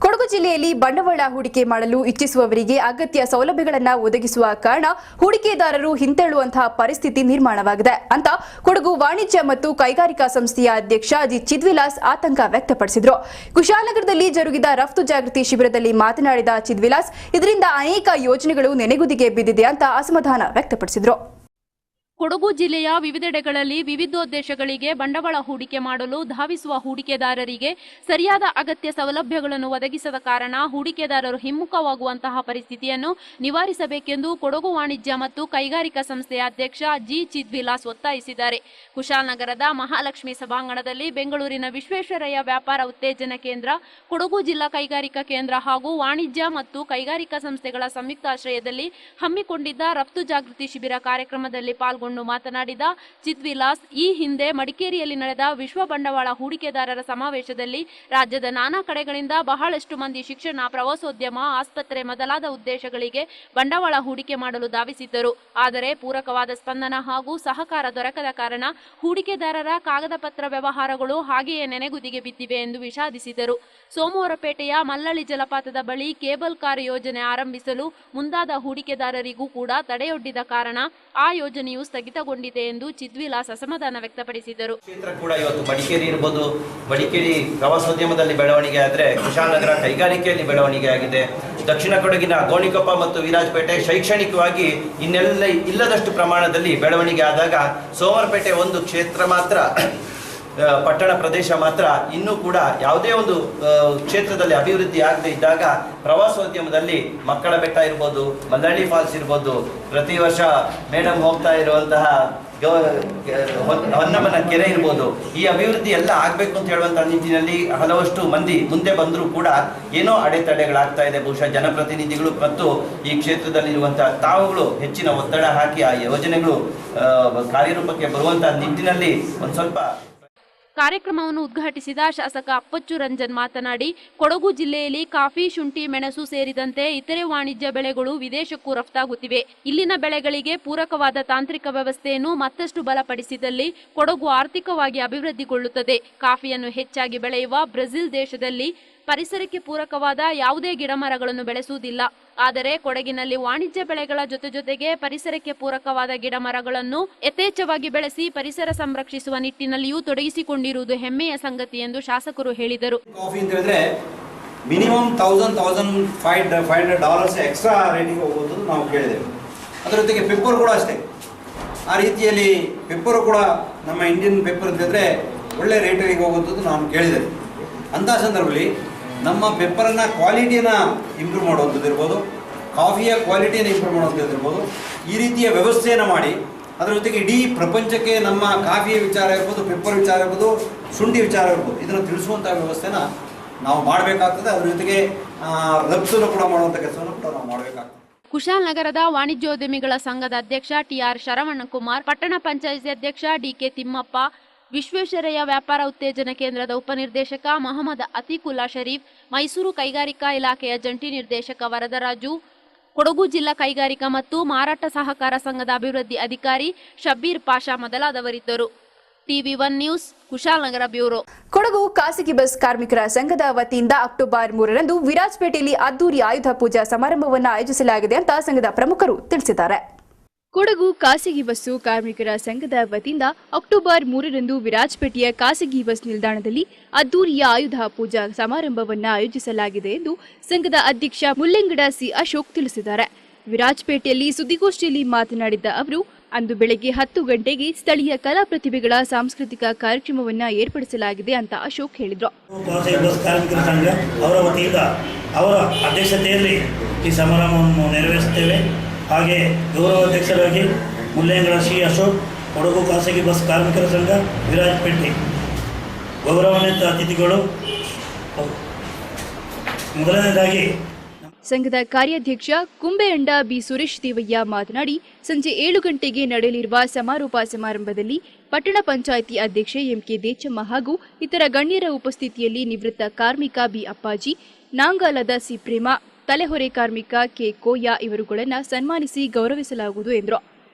ಕೊಡಗು ಜಿಲ್ಲೆಯಲ್ಲಿ ಬಂಡವಾಳ ಹೂಡಿಕೆ ಮಾಡಲು ಇಚ್ಛಿಸುವವರಿಗೆ ಅಗತ್ಯ ಸೌಲಭ್ಯಗಳನ್ನು ಒದಗಿಸುವ ಕಾರಣ ಹೂಡಿಕೆದಾರರು ಹಿಂತೆಳುವಂತಹ ಪರಿಸ್ಥಿತಿ ನಿರ್ಮಾಣವಾಗಿದೆ ಅಂತ ಕೊಡಗು ವಾಣಿಜ್ಯ ಮತ್ತು ಕೈಗಾರಿಕಾ ಸಂಸ್ಥೆಯ ಅಧ್ಯಕ್ಷ ಜಿ ಚಿದ್ವಿಲಾಸ್ ಆತಂಕ ವ್ಯಕ್ತಪಡಿಸಿದರು. ಕುಶಾಲನಗರದಲ್ಲಿ ಜರುಗಿದ ರಫ್ತು ಜಾಗೃತಿ ಶಿಬಿರದಲ್ಲಿ ಮಾತನಾಡಿದ ಚಿದ್ವಿಲಾಸ್, ಇದರಿಂದ ಅನೇಕ ಯೋಜನೆಗಳು ನೆನೆಗುದಿಗೆ ಬಿದ್ದಿದೆ ಅಂತ ಅಸಮಾಧಾನ ವ್ಯಕ್ತಪಡಿಸಿದರು. ಕೊಡಗು ಜಿಲ್ಲೆಯ ವಿವಿಧೆಡೆಗಳಲ್ಲಿ ವಿವಿಧೋದ್ದೇಶಗಳಿಗೆ ಬಂಡವಾಳ ಹೂಡಿಕೆ ಮಾಡಲು ಧಾವಿಸುವ ಹೂಡಿಕೆದಾರರಿಗೆ ಸರಿಯಾದ ಅಗತ್ಯ ಸೌಲಭ್ಯಗಳನ್ನು ಒದಗಿಸದ ಕಾರಣ ಹೂಡಿಕೆದಾರರು ಹಿಮ್ಮುಖವಾಗುವಂತಹ ಪರಿಸ್ಥಿತಿಯನ್ನು ನಿವಾರಿಸಬೇಕೆಂದು ಕೊಡಗು ವಾಣಿಜ್ಯ ಮತ್ತು ಕೈಗಾರಿಕಾ ಸಂಸ್ಥೆಯ ಅಧ್ಯಕ್ಷ ಜಿ ಚಿದ್ವಿಲಾಸ್ ಒತ್ತಾಯಿಸಿದ್ದಾರೆ. ಕುಶಾಲನಗರದ ಮಹಾಲಕ್ಷ್ಮಿ ಸಭಾಂಗಣದಲ್ಲಿ ಬೆಂಗಳೂರಿನ ವಿಶ್ವೇಶ್ವರಯ್ಯ ವ್ಯಾಪಾರ ಉತ್ತೇಜನ ಕೇಂದ್ರ, ಕೊಡಗು ಜಿಲ್ಲಾ ಕೈಗಾರಿಕಾ ಕೇಂದ್ರ ಹಾಗೂ ವಾಣಿಜ್ಯ ಮತ್ತು ಕೈಗಾರಿಕಾ ಸಂಸ್ಥೆಗಳ ಸಂಯುಕ್ತಾಶ್ರಯದಲ್ಲಿ ಹಮ್ಮಿಕೊಂಡಿದ್ದ ರಫ್ತು ಜಾಗೃತಿ ಶಿಬಿರ ಕಾರ್ಯಕ್ರಮದಲ್ಲಿ ಪಾಲ್ಗೊಂಡು ಮಾತನಾಡಿದ ಚಿದ್ವಿಲಾಸ್, ಈ ಹಿಂದೆ ಮಡಿಕೇರಿಯಲ್ಲಿ ನಡೆದ ವಿಶ್ವ ಬಂಡವಾಳ ಹೂಡಿಕೆದಾರರ ಸಮಾವೇಶದಲ್ಲಿ ರಾಜ್ಯದ ನಾನಾ ಕಡೆಗಳಿಂದ ಬಹಳಷ್ಟು ಮಂದಿ ಶಿಕ್ಷಣ, ಪ್ರವಾಸೋದ್ಯಮ, ಆಸ್ಪತ್ರೆ ಮೊದಲಾದ ಉದ್ದೇಶಗಳಿಗೆ ಬಂಡವಾಳ ಹೂಡಿಕೆ ಮಾಡಲು ಧಾವಿಸಿದ್ದರು. ಆದರೆ ಪೂರಕವಾದ ಸ್ಪಂದನ ಹಾಗೂ ಸಹಕಾರ ದೊರಕದ ಕಾರಣ ಹೂಡಿಕೆದಾರರ ಕಾಗದ ಪತ್ರ ವ್ಯವಹಾರಗಳು ಹಾಗೆಯೇ ನೆನೆಗುದಿಗೆ ಬಿದ್ದಿವೆ ಎಂದು ವಿಷಾದಿಸಿದರು. ಸೋಮವಾರಪೇಟೆಯ ಮಲ್ಲಳ್ಳಿ ಜಲಪಾತದ ಬಳಿ ಕೇಬಲ್ ಕಾರ್ ಯೋಜನೆ ಆರಂಭಿಸಲು ಮುಂದಾದ ಹೂಡಿಕೆದಾರರಿಗೂ ಕೂಡ ತಡೆಯೊಡ್ಡಿದ ಕಾರಣ ಆ ಯೋಜನೆಯು ಸ್ಥಗಿತಗೊಂಡಿದೆ ಎಂದು ಚಿದ್ವಿಲಾಸ್ ಅಸಮಾಧಾನ ವ್ಯಕ್ತಪಡಿಸಿದರು. ಕ್ಷೇತ್ರ ಕೂಡ ಇವತ್ತು ಮಡಿಕೇರಿ ಇರ್ಬೋದು, ಮಡಿಕೇರಿ ಪ್ರವಾಸೋದ್ಯಮದಲ್ಲಿ ಬೆಳವಣಿಗೆ ಆದರೆ ಕುಶಾಲನಗರ ಕೈಗಾರಿಕೆಯಲ್ಲಿ ಬೆಳವಣಿಗೆ ಆಗಿದೆ. ದಕ್ಷಿಣ ಕೊಡಗಿನ ಗೋಣಿಕೊಪ್ಪ ಮತ್ತು ವಿರಾಜಪೇಟೆ ಶೈಕ್ಷಣಿಕವಾಗಿ ಇನ್ನೆಲ್ಲ ಇಲ್ಲದಷ್ಟು ಪ್ರಮಾಣದಲ್ಲಿ ಬೆಳವಣಿಗೆ ಆದಾಗ ಸೋಮವಾರಪೇಟೆ ಒಂದು ಕ್ಷೇತ್ರ ಮಾತ್ರ, ಪಟ್ಟಣ ಪ್ರದೇಶ ಮಾತ್ರ ಇನ್ನೂ ಕೂಡ ಯಾವುದೇ ಒಂದು ಕ್ಷೇತ್ರದಲ್ಲಿ ಅಭಿವೃದ್ಧಿ ಆಗದೆ ಇದ್ದಾಗ ಪ್ರವಾಸೋದ್ಯಮದಲ್ಲಿ ಮಕ್ಕಳ ಬೆಟ್ಟ ಇರ್ಬೋದು, ಮಲ್ಲಳ್ಳಿ ಫಾಲ್ಸ್ ಇರ್ಬೋದು, ಪ್ರತಿ ವರ್ಷ ಮೇಡಮ್ ಹೋಗ್ತಾ ಇರುವಂತಹ ಹೊನ್ನಮ್ಮನ ಕೆರೆ ಇರ್ಬೋದು, ಈ ಅಭಿವೃದ್ಧಿ ಎಲ್ಲ ಆಗಬೇಕು ಅಂತ ಹೇಳುವಂತಹ ನಿಟ್ಟಿನಲ್ಲಿ ಹಲವಷ್ಟು ಮಂದಿ ಮುಂದೆ ಬಂದರೂ ಕೂಡ ಏನೋ ಅಡೆತಡೆಗಳಾಗ್ತಾ ಇದೆ. ಬಹುಶಃ ಜನಪ್ರತಿನಿಧಿಗಳು ಮತ್ತು ಈ ಕ್ಷೇತ್ರದಲ್ಲಿರುವಂತಹ ತಾವುಗಳು ಹೆಚ್ಚಿನ ಒತ್ತಡ ಹಾಕಿ ಆ ಯೋಜನೆಗಳು ಕಾರ್ಯರೂಪಕ್ಕೆ ಬರುವಂತಹ ನಿಟ್ಟಿನಲ್ಲಿ ಒಂದು ಸ್ವಲ್ಪ. ಕಾರ್ಯಕ್ರಮವನ್ನು ಉದ್ಘಾಟಿಸಿದ ಶಾಸಕ ಅಪ್ಪಚ್ಚು ರಂಜನ್ ಮಾತನಾಡಿ, ಕೊಡಗು ಜಿಲ್ಲೆಯಲ್ಲಿ ಕಾಫಿ, ಶುಂಠಿ, ಮೆಣಸು ಸೇರಿದಂತೆ ಇತರೆ ವಾಣಿಜ್ಯ ಬೆಳೆಗಳು ವಿದೇಶಕ್ಕೂ ರಫ್ತಾಗುತ್ತಿವೆ. ಇಲ್ಲಿನ ಬೆಳೆಗಳಿಗೆ ಪೂರಕವಾದ ತಾಂತ್ರಿಕ ವ್ಯವಸ್ಥೆಯನ್ನು ಮತ್ತಷ್ಟು ಬಲಪಡಿಸಿದಲ್ಲಿ ಕೊಡಗು ಆರ್ಥಿಕವಾಗಿ ಅಭಿವೃದ್ಧಿಗೊಳ್ಳುತ್ತದೆ. ಕಾಫಿಯನ್ನು ಹೆಚ್ಚಾಗಿ ಬೆಳೆಯುವ ಬ್ರೆಜಿಲ್ ದೇಶದಲ್ಲಿ ಪರಿಸರಕ್ಕೆ ಪೂರಕವಾದ ಯಾವುದೇ ಗಿಡಮರಗಳನ್ನು ಬೆಳೆಸುವುದಿಲ್ಲ. ಆದರೆ ಕೊಡಗಿನಲ್ಲಿ ವಾಣಿಜ್ಯ ಬೆಳೆಗಳ ಜೊತೆಗೆ ಪರಿಸರಕ್ಕೆ ಪೂರಕವಾದ ಗಿಡಮರಗಳನ್ನು ಯಥೇಚ್ಛವಾಗಿ ಬೆಳೆಸಿ ಪರಿಸರ ಸಂರಕ್ಷಿಸುವ ನಿಟ್ಟಿನಲ್ಲಿಯೂ ತೊಡಗಿಸಿಕೊಂಡಿರುವುದು ಹೆಮ್ಮೆಯ ಸಂಗತಿ ಎಂದು ಶಾಸಕರು ಹೇಳಿದರು. ಕಾಫಿ ಅಂತ ಹೇಳಿದ್ರೆ ಮಿನಿಮಮ್ $1,500 ಎಕ್ಸ್ಟ್ರಾ ರೇಟಿಗೆ ಹೋಗೋದು ನಾವು ಕೇಳಿದ್ದೇವೆ. ಅದರ ಜೊತೆಗೆ ಪೆಪ್ಪರ್ ಕೂಡ ಅಷ್ಟೇ. ಆ ರೀತಿಯಲ್ಲಿ ಪೆಪ್ಪರು ಕೂಡ ನಮ್ಮ ಇಂಡಿಯನ್ ಪೆಪ್ಪರ್ ಅಂತಂದರೆ ಒಳ್ಳೆ ರೇಟಿಗೆ ಹೋಗೋದು ನಾನು ಕೇಳಿದ್ದೇನೆ. ಅಂತಹ ಸಂದರ್ಭದಲ್ಲಿ ನಮ್ಮ ಪೆಪ್ಪರನ್ನು ಕ್ವಾಲಿಟಿಯನ್ನು ಇಂಪ್ರೂವ್ ಮಾಡುವಂಥದ್ದು ಇರ್ಬೋದು, ಕಾಫಿಯ ಕ್ವಾಲಿಟಿಯನ್ನು ಇಂಪ್ರೂವ್ ಮಾಡುವಂಥದ್ದು ಇರ್ಬೋದು, ಈ ರೀತಿಯ ವ್ಯವಸ್ಥೆಯನ್ನು ಮಾಡಿ ಅದರ ಜೊತೆಗೆ ಇಡೀ ಪ್ರಪಂಚಕ್ಕೆ ನಮ್ಮ ಕಾಫಿಯ ವಿಚಾರ ಇರ್ಬೋದು, ಪೆಪ್ಪರ್ ವಿಚಾರ ಇರ್ಬೋದು, ಶುಂಠಿ ವಿಚಾರ ಇರ್ಬೋದು, ಇದನ್ನು ತಿಳಿಸುವಂಥ ವ್ಯವಸ್ಥೆನ ನಾವು ಮಾಡಬೇಕಾಗ್ತದೆ. ಅದರ ಜೊತೆಗೆ ರಫ್ತನ್ನು ಕೂಡ ಮಾಡುವಂಥ ಕೆಲಸವನ್ನು ಕೂಡ ನಾವು ಮಾಡಬೇಕಾಗ್ತದೆ. ಕುಶಾಲನಗರದ ವಾಣಿಜ್ಯೋದ್ಯಮಿಗಳ ಸಂಘದ ಅಧ್ಯಕ್ಷ ಟಿ.ಆರ್. ಶರವಣಕುಮಾರ್, ಪಟ್ಟಣ ಪಂಚಾಯಿತಿ ಅಧ್ಯಕ್ಷ ಡಿ.ಕೆ. ತಿಮ್ಮಪ್ಪ, ವಿಶ್ವೇಶ್ವರಯ್ಯ ವ್ಯಾಪಾರ ಉತ್ತೇಜನ ಕೇಂದ್ರದ ಉಪನಿರ್ದೇಶಕ ಮಹಮ್ಮದ್ ಅತೀಕುಲ್ಲಾ ಶರೀಫ್, ಮೈಸೂರು ಕೈಗಾರಿಕಾ ಇಲಾಖೆಯ ಜಂಟಿ ನಿರ್ದೇಶಕ ವರದರಾಜು, ಕೊಡಗು ಜಿಲ್ಲಾ ಕೈಗಾರಿಕಾ ಮತ್ತು ಮಾರಾಟ ಸಹಕಾರ ಸಂಘದ ಅಭಿವೃದ್ಧಿ ಅಧಿಕಾರಿ ಶಬ್ಬೀರ್ ಪಾಷಾ ಮೊದಲಾದವರಿದ್ದರು. TV1 news, Kushalnagar bureau. Kodagu ಖಾಸಗಿ ಬಸ್ ಕಾರ್ಮಿಕರ ಸಂಘದ ವತಿಯಿಂದ ಅಕ್ಟೋಬರ್ 3ರಂದು ವಿರಾಜಪೇಟೆಯಲ್ಲಿ ಅದ್ದೂರಿ ಆಯುಧ ಪೂಜಾ ಸಮಾರಂಭವನ್ನು ಆಯೋಜಿಸಲಾಗಿದೆ ಅಂತ ಸಂಘದ ಪ್ರಮುಖರು ತಿಳಿಸಿದ್ದಾರೆ. ಕೊಡಗು ಖಾಸಗಿ ಬಸ್ಸು ಕಾರ್ಮಿಕರ ಸಂಘದ ವತಿಯಿಂದ ಅಕ್ಟೋಬರ್ 3ರಂದು ವಿರಾಜಪೇಟೆಯ ಖಾಸಗಿ ಬಸ್ ನಿಲ್ದಾಣದಲ್ಲಿ ಅದ್ದೂರಿಯ ಆಯುಧ ಪೂಜಾ ಸಮಾರಂಭವನ್ನು ಆಯೋಜಿಸಲಾಗಿದೆ ಎಂದು ಸಂಘದ ಅಧ್ಯಕ್ಷ ಮುಲ್ಲೆಂಗಡ ಸಿ ಅಶೋಕ್ ತಿಳಿಸಿದ್ದಾರೆ. ವಿರಾಜಪೇಟೆಯಲ್ಲಿ ಸುದ್ದಿಗೋಷ್ಠಿಯಲ್ಲಿ ಮಾತನಾಡಿದ ಅವರು, ಅಂದು ಬೆಳಗ್ಗೆ 10 ಗಂಟೆಗೆ ಸ್ಥಳೀಯ ಕಲಾ ಪ್ರತಿಭೆಗಳ ಸಾಂಸ್ಕೃತಿಕ ಕಾರ್ಯಕ್ರಮವನ್ನು ಏರ್ಪಡಿಸಲಾಗಿದೆ ಅಂತ ಅಶೋಕ್ ಹೇಳಿದರು. ಖಾಸಗಿ ಬಸ್ ಕಾರ್ಮಿಕರ ಸಂಘ ಅವರ ವತಿಯಿಂದ ಅವರ ಅಧ್ಯಕ್ಷತೆಯಲ್ಲಿ ಈ ಸಮಾರಂಭವನ್ನು ನೆರವೇರಿಸುತ್ತೇವೆ. ಹಾಗೆ ಗೌರವಾಧ್ಯಕ್ಷರಾಗಿ ಮುಲ್ಲೆಂಗಡ ಸಿ ಅಶೋಕ್, ಕೊಡಗು ಖಾಸಗಿ ಬಸ್ ಕಾರ್ಮಿಕರ ಸಂಘ ವಿರಾಜಪೇಟೆ. ಗೌರವಾನ್ವಿತ ಅತಿಥಿಗಳು, ಮೊದಲನೇದಾಗಿ ಸಂಘದ ಕಾರ್ಯಾಧ್ಯಕ್ಷ ಕುಂಬೆಯಂಡ ಬಿ ಸುರೇಶ್ ದೇವಯ್ಯ ಮಾತನಾಡಿ, ಸಂಜೆ 7 ಗಂಟೆಗೆ ನಡೆಯಲಿರುವ ಸಮಾರೋಪ ಸಮಾರಂಭದಲ್ಲಿ ಪಟ್ಟಣ ಪಂಚಾಯಿತಿ ಅಧ್ಯಕ್ಷೆ ಎಂಕೆ ದೇಚಮ್ಮ ಹಾಗೂ ಇತರ ಗಣ್ಯರ ಉಪಸ್ಥಿತಿಯಲ್ಲಿ ನಿವೃತ್ತ ಕಾರ್ಮಿಕ ಬಿ ಅಪ್ಪಾಜಿ, ನಾಂಗಾಲದ ಸಿ ಪ್ರೇಮ, ತಲೆಹೊರೆ ಕಾರ್ಮಿಕ ಕೆ ಕೋಯ ಇವರುಗಳನ್ನು ಸನ್ಮಾನಿಸಿ ಗೌರವಿಸಲಾಗುವುದು ಎಂದರು.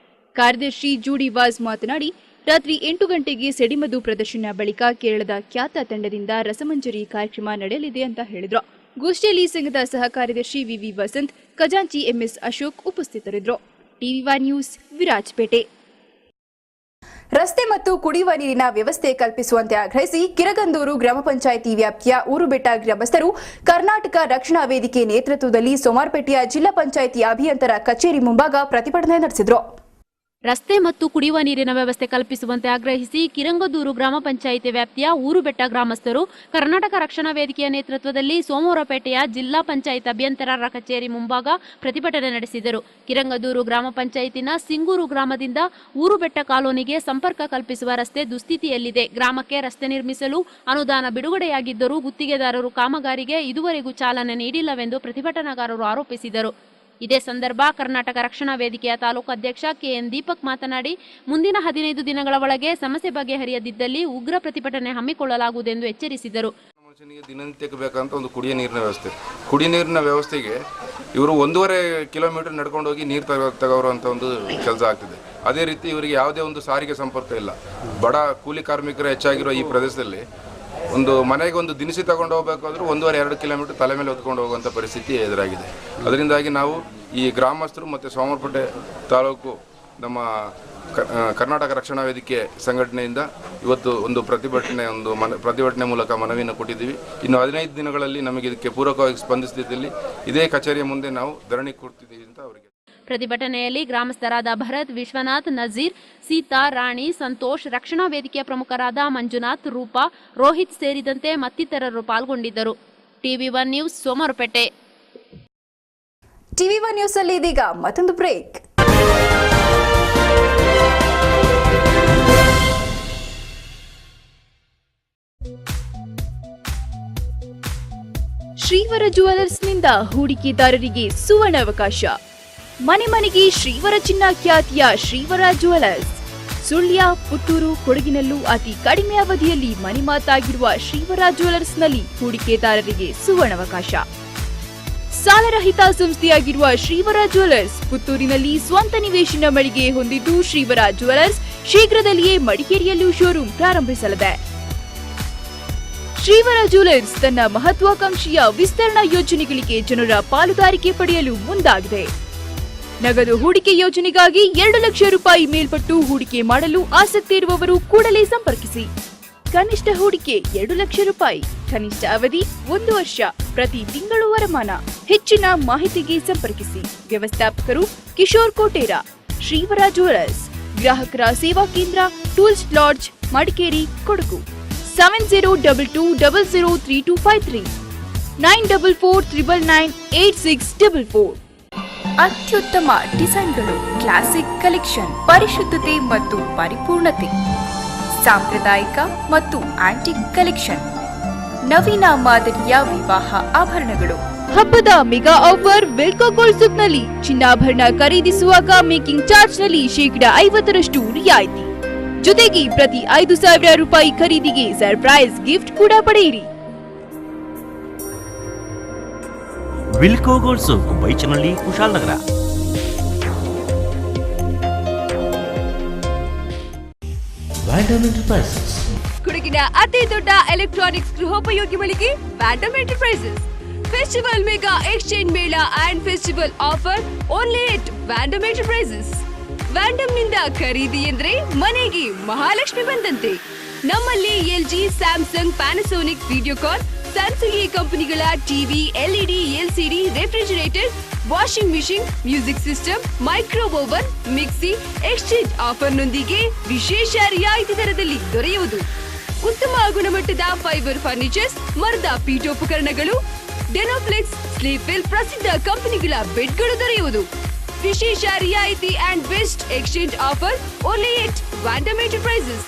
ಕಾರ್ಯದರ್ಶಿ ಜೂಡಿ ವಾಜ್ ಮಾತನಾಡಿ, ರಾತ್ರಿ 8 ಗಂಟೆಗೆ ಸಿಡಿಮದ್ದು ಪ್ರದರ್ಶನ ಬಳಿಕ ಕೇರಳದ ಖ್ಯಾತ ತಂಡದಿಂದ ರಸಮಂಜರಿ ಕಾರ್ಯಕ್ರಮ ನಡೆಯಲಿದೆ ಅಂತ ಹೇಳಿದರು. ಗೋಷ್ಠಿಯಲ್ಲಿ ಸಂಘದ ಸಹ ಕಾರ್ಯದರ್ಶಿ ವಿವಿ ವಸಂತ್, ಖಜಾಂಚಿ ಎಂಎಸ್ ಅಶೋಕ್ ಉಪಸ್ಥಿತರಿದ್ದರು. TV1 news, Virajpet. ರಸ್ತೆ ಮತ್ತು ಕುಡಿಯುವ ನೀರಿನ ವ್ಯವಸ್ಥೆ ಕಲ್ಪಿಸುವಂತೆ ಆಗ್ರಹಿಸಿ ಕಿರಗಂದೂರು ಗ್ರಾಮ ಪಂಚಾಯಿತಿ ವ್ಯಾಪ್ತಿಯ ಊರುಬೆಟ್ಟ ಗ್ರಾಮಸ್ಥರು ಕರ್ನಾಟಕ ರಕ್ಷಣಾ ವೇದಿಕೆ ನೇತೃತ್ವದಲ್ಲಿ ಸೋಮಾರ್ಪೇಟೆಯ ಜಿಲ್ಲಾ ಪಂಚಾಯಿತಿ ಅಭಿಯಂತರ ಕಚೇರಿ ಮುಂಭಾಗ ಪ್ರತಿಭಟನೆ ನಡೆಸಿದರು. ರಸ್ತೆ ಮತ್ತು ಕುಡಿಯುವ ನೀರಿನ ವ್ಯವಸ್ಥೆ ಕಲ್ಪಿಸುವಂತೆ ಆಗ್ರಹಿಸಿ ಕಿರಂಗದೂರು ಗ್ರಾಮ ಪಂಚಾಯಿತಿ ವ್ಯಾಪ್ತಿಯ ಊರುಬೆಟ್ಟ ಗ್ರಾಮಸ್ಥರು ಕರ್ನಾಟಕ ರಕ್ಷಣಾ ವೇದಿಕೆಯ ನೇತೃತ್ವದಲ್ಲಿ ಸೋಮವಾರಪೇಟೆಯ ಜಿಲ್ಲಾ ಪಂಚಾಯತ್ ಅಭಿಯಂತರರ ಕಚೇರಿ ಮುಂಭಾಗ ಪ್ರತಿಭಟನೆ ನಡೆಸಿದರು. ಕಿರಂಗದೂರು ಗ್ರಾಮ ಪಂಚಾಯತಿನ ಸಿಂಗೂರು ಗ್ರಾಮದಿಂದ ಊರುಬೆಟ್ಟ ಕಾಲೋನಿಗೆ ಸಂಪರ್ಕ ಕಲ್ಪಿಸುವ ರಸ್ತೆ ದುಸ್ಥಿತಿಯಲ್ಲಿದೆ. ಗ್ರಾಮಕ್ಕೆ ರಸ್ತೆ ನಿರ್ಮಿಸಲು ಅನುದಾನ ಬಿಡುಗಡೆಯಾಗಿದ್ದರೂ ಗುತ್ತಿಗೆದಾರರು ಕಾಮಗಾರಿಗೆ ಇದುವರೆಗೂ ಚಾಲನೆ ನೀಡಿಲ್ಲವೆಂದು ಪ್ರತಿಭಟನಾಕಾರರು ಆರೋಪಿಸಿದರು. ಇದೇ ಸಂದರ್ಭ ಕರ್ನಾಟಕ ರಕ್ಷಣಾ ವೇದಿಕೆಯ ತಾಲೂಕು ಅಧ್ಯಕ್ಷ ಕೆಎನ್ ದೀಪಕ್ ಮಾತನಾಡಿ, ಮುಂದಿನ 15 ದಿನಗಳ ಒಳಗೆ ಸಮಸ್ಯೆ ಬಗೆಹರಿಯದಿದ್ದಲ್ಲಿ ಉಗ್ರ ಪ್ರತಿಭಟನೆ ಹಮ್ಮಿಕೊಳ್ಳಲಾಗುವುದೆಂದು ಎಚ್ಚರಿಸಿದರು. ಮನುಷ್ಯನಿಗೆ ದಿನನಿತ್ಯಕ್ಕೆ ಬೇಕಂತ ಒಂದು ಕುಡಿಯ ನೀರಿನ ವ್ಯವಸ್ಥೆ, ಕುಡಿಯ ನೀರಿನ ವ್ಯವಸ್ಥೆಗೆ ಇವರು 1.5 ಕಿಲೋಮೀಟರ್ ನಡ್ಕೊಂಡು ಹೋಗಿ ನೀರು ತಗೋರುವಂಥ ಒಂದು ಕೆಲಸ ಆಗ್ತಿದೆ. ಅದೇ ರೀತಿ ಇವರಿಗೆ ಯಾವುದೇ ಒಂದು ಸಾರಿಗೆ ಸಂಪರ್ಕ ಇಲ್ಲ. ಬಡ ಕೂಲಿ ಕಾರ್ಮಿಕರು ಹೆಚ್ಚಾಗಿರೋ ಈ ಪ್ರದೇಶದಲ್ಲಿ ಒಂದು ಮನೆಗೆ ಒಂದು ದಿನಸಿ ತಗೊಂಡು ಹೋಗಬೇಕಾದ್ರೂ 1.5-2 ಕಿಲೋಮೀಟರ್ ತಲೆ ಮೇಲೆ ಹೊತ್ಕೊಂಡು ಹೋಗುವಂಥ ಪರಿಸ್ಥಿತಿ ಎದುರಾಗಿದೆ. ಅದರಿಂದಾಗಿ ನಾವು ಈ ಗ್ರಾಮಸ್ಥರು ಮತ್ತು ಸೋಮವಾರಪೇಟೆ ತಾಲೂಕು ನಮ್ಮ ಕರ್ನಾಟಕ ರಕ್ಷಣಾ ವೇದಿಕೆ ಸಂಘಟನೆಯಿಂದ ಇವತ್ತು ಒಂದು ಪ್ರತಿಭಟನೆ ಮೂಲಕ ಮನವಿಯನ್ನು ಕೊಟ್ಟಿದ್ದೀವಿ. ಇನ್ನು 15 ದಿನಗಳಲ್ಲಿ ನಮಗೆ ಇದಕ್ಕೆ ಪೂರಕವಾಗಿ ಸ್ಪಂದಿಸಿದಲ್ಲಿ ಇದೇ ಕಚೇರಿಯ ಮುಂದೆ ನಾವು ಧರಣಿ ಕೊಡ್ತಿದ್ದೀವಿ ಅಂತ ಅವರಿಗೆ. ಪ್ರತಿಭಟನೆಯಲ್ಲಿ ಗ್ರಾಮಸ್ಥರಾದ ಭರತ್, ವಿಶ್ವನಾಥ್, ನಜೀರ್, ಸೀತಾ, ರಾಣಿ, ಸಂತೋಷ್, ರಕ್ಷಣಾ ವೇದಿಕೆಯ ಪ್ರಮುಖರಾದ ಮಂಜುನಾಥ್, ರೂಪಾ, ರೋಹಿತ್ ಸೇರಿದಂತೆ ಮತ್ತಿತರರು ಪಾಲ್ಗೊಂಡಿದ್ದರು. TV1 news, Somwarpet. TV1 news ಅಲ್ಲಿ ಇದೀಗ ಮತ್ತೊಂದು ಬ್ರೇಕ್. ಶ್ರೀವರ ಜ್ಯುವೆಲರ್ಸ್ನಿಂದ ಹೂಡಿಕೆದಾರರಿಗೆ ಸುವರ್ಣಾವಕಾಶ. ಮನೆ ಮನೆಗೆ ಶ್ರೀವರ ಚಿನ್ನ ಖ್ಯಾತಿಯ ಶ್ರೀವರ ಜ್ಯುವೆಲರ್ಸ್. ಸುಳ್ಯ, ಪುತ್ತೂರು, ಕೊಡಗಿನಲ್ಲೂ ಅತಿ ಕಡಿಮೆ ಅವಧಿಯಲ್ಲಿ ಮನೆ ಮಾತಾಗಿರುವ ಶ್ರೀವರ ಜ್ಯುವೆಲರ್ಸ್ನಲ್ಲಿ ಹೂಡಿಕೆದಾರರಿಗೆ ಸುವರ್ಣಾವಕಾಶ. ಸಾಲರಹಿತ ಸಂಸ್ಥೆಯಾಗಿರುವ ಶ್ರೀವರ ಜ್ಯುವೆಲರ್ಸ್ ಪುತ್ತೂರಿನಲ್ಲಿ ಸ್ವಂತ ನಿವೇಶನ ಮಳಿಗೆ ಹೊಂದಿದ್ದು, ಶ್ರೀವರ ಜ್ಯುವೆಲರ್ಸ್ ಶೀಘ್ರದಲ್ಲಿಯೇ ಮಡಿಕೇರಿಯಲ್ಲೂ ಶೋರೂಮ್ ಪ್ರಾರಂಭಿಸಲಿದೆ. ಶ್ರೀವರ ಜ್ಯುವೆಲರ್ಸ್ ತನ್ನ ಮಹತ್ವಾಕಾಂಕ್ಷೆಯ ವಿಸ್ತರಣಾ ಯೋಜನೆಗಳಿಗೆ ಜನರ ಪಾಲುದಾರಿಕೆ ಪಡೆಯಲು ಮುಂದಾಗಿದೆ. ನಗದು ಹೂಡಿಕೆ ಯೋಜನೆಗಾಗಿ 2 ಲಕ್ಷ ರೂಪಾಯಿ ಮೇಲ್ಪಟ್ಟು ಹೂಡಿಕೆ ಮಾಡಲು ಆಸಕ್ತಿ ಇರುವವರು ಕೂಡಲೇ ಸಂಪರ್ಕಿಸಿ. ಕನಿಷ್ಠ ಹೂಡಿಕೆ 2 ಲಕ್ಷ ರೂಪಾಯಿ, ಕನಿಷ್ಠ ಅವಧಿ 1 ವರ್ಷ, ಪ್ರತಿ ತಿಂಗಳು ವರಮಾನ. ಹೆಚ್ಚಿನ ಮಾಹಿತಿಗೆ ಸಂಪರ್ಕಿಸಿ. ವ್ಯವಸ್ಥಾಪಕರು ಕಿಶೋರ್ ಕೋಟೇರ, ಶ್ರೀವರ ಜ್ಯುವೆಲರ್ಸ್. ಗ್ರಾಹಕರ ಸೇವಾ ಕೇಂದ್ರ, ಟೂಲ್ಸ್ ಲಾಡ್ಜ್, ಮಡಿಕೇರಿ, ಕೊಡಗು. 7022003253 9449998644. ಅತ್ಯುತ್ತಮ ಡಿಸೈನ್ಗಳು, ಕ್ಲಾಸಿಕ್ ಕಲೆಕ್ಷನ್, ಪರಿಶುದ್ಧತೆ ಮತ್ತು ಪರಿಪೂರ್ಣತೆ, ಸಾಂಪ್ರದಾಯಿಕ ಮತ್ತು ಆಂಟಿಕ್ ಕಲೆಕ್ಷನ್, ನವೀನ ಮಾದರಿಯ ವಿವಾಹ ಆಭರಣಗಳು. ಹಬ್ಬದ ಮೆಗಾ ಆಫರ್ ವಿಲ್ಕೋ ಗೋಲ್ಡ್ ಸೂಕ್ನಲ್ಲಿ ಚಿನ್ನಾಭರಣ ಖರೀದಿಸುವಾಗ ಮೇಕಿಂಗ್ ಚಾರ್ಜ್ನಲ್ಲಿ 50% ರಿಯಾಯಿತಿ. ಜೊತೆಗೆ ಪ್ರತಿ 5,000 ರೂಪಾಯಿ ಖರೀದಿಗೆ ಸರ್ಪ್ರೈಸ್ ಗಿಫ್ಟ್ ಕೂಡ ಪಡೆಯಿರಿ. Wilco gold souk, Baichanahalli, Kushalnagar. Vandam enterprises, ಕೊಡಗಿನ ಅತಿ ದೊಡ್ಡ ಎಲೆಕ್ಟ್ರಾನಿಕ್ಸ್ ಗೃಹೋಪಯೋಗಿ ಮಳಿಗೆ Vandam enterprises. Festival mega exchange ಮೇಳ and festival offer only at Vandam enterprises. Vandam ನಿಂದ ಖರೀದಿ ಎಂದ್ರೆ ಮನೆಗೆ ಮಹಾಲಕ್ಷ್ಮಿ ಬಂದಂತೆ. ನಮ್ಮಲ್ಲಿ LG, Samsung, Panasonic, Videocon, Samsung ಕಂಪನಿಗಳ TV, LED, LCD, refrigerator, washing machine, music system, microwave oven, mixie exchange ಆಫರ್ನೊಂದಿಗೆ ವಿಶೇಷ ರಿಯಾಯಿತಿ ದರದಲ್ಲಿ ದೊರೆಯುವುದು. ಉತ್ತಮ ಗುಣಮಟ್ಟದ ಫೈಬರ್ ಫರ್ನಿಚರ್ಸ್, ಮರದ ಪೀಠೋಪಕರಣಗಳು, ಡೆನೋಫ್ಲೆಕ್ಸ್, ಸ್ಲೀಪ್ವೆಲ್ ಪ್ರಸಿದ್ಧ ಕಂಪನಿಗಳ ಬೆಡ್ಗಳು ದೊರೆಯುವುದು. ವಿಶೇಷ ರಿಯಾಯಿತಿ and best exchange offer only at Vandam enterprises.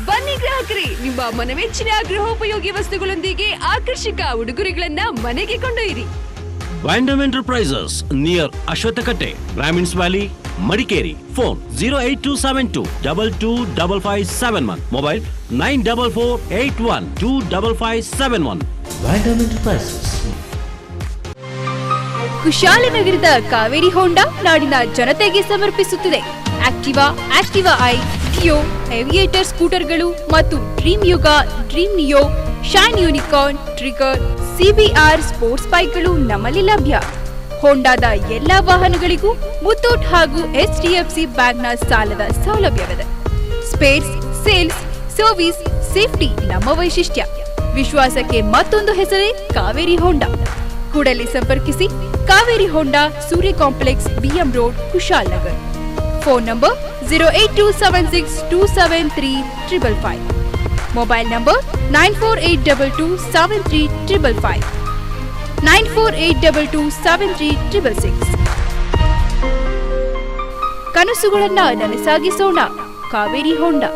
ಬನ್ನಿ ಗ್ರಾಹಕರೇ, ನಿಮ್ಮ ಮನಮೆಚ್ಚಿನ ಗೃಹೋಪಯೋಗಿ ವಸ್ತುಗಳೊಂದಿಗೆ ಆಕರ್ಷಕ ಉಡುಗೊರೆಗಳನ್ನ ಮನೆಗೆ ಕೊಂಡೊಯ್ಯಿರಿ. Vandam enterprises, near Ashwathakatte, Brahmins valley, Madikeri. Phone 08272225571. Mobile 9448125571. Vandam enterprises. ಕುಶಾಲನಗರದ ಕಾವೇರಿ ಹೋಂಡಾ ನಾಡಿನ ಜನತೆಗೆ ಸಮರ್ಪಿಸುತ್ತಿದೆ ಆಕ್ಟಿವಾ ಐ, ಡಿಯೋ, ಏವಿಯೇಟರ್ ಸ್ಕೂಟರ್ಗಳು ಮತ್ತು Dream Yuga, Dream Neo, Shine Unicorn, Trigger, CBR sports ಬೈಕ್ಗಳು ನಮ್ಮಲ್ಲಿ ಲಭ್ಯ. ಹೋಂಡಾದ ಎಲ್ಲಾ ವಾಹನಗಳಿಗೂ ಮುತ್ತೂಟ್ ಹಾಗೂ HDFC ಬ್ಯಾಂಕ್ನ ಸಾಲದ ಸೌಲಭ್ಯವಿದೆ. ಸ್ಪೇರ್ಸ್, ಸೇಲ್ಸ್, ಸರ್ವಿಸ್, ಸೇಫ್ಟಿ ನಮ್ಮ ವೈಶಿಷ್ಟ್ಯ. ವಿಶ್ವಾಸಕ್ಕೆ ಮತ್ತೊಂದು ಹೆಸರೇ ಕಾವೇರಿ ಹೋಂಡಾ. ಕೂಡಲೇ ಸಂಪರ್ಕಿಸಿ. Kaveri Honda, Surya complex, BM road, Kushalnagar. Phone number 08276273555. Mobile number 9482273555, 9482273666. ಕನಸುಗಳನ್ನ ನನಸಾಗಿಸೋಣ, Kaveri Honda.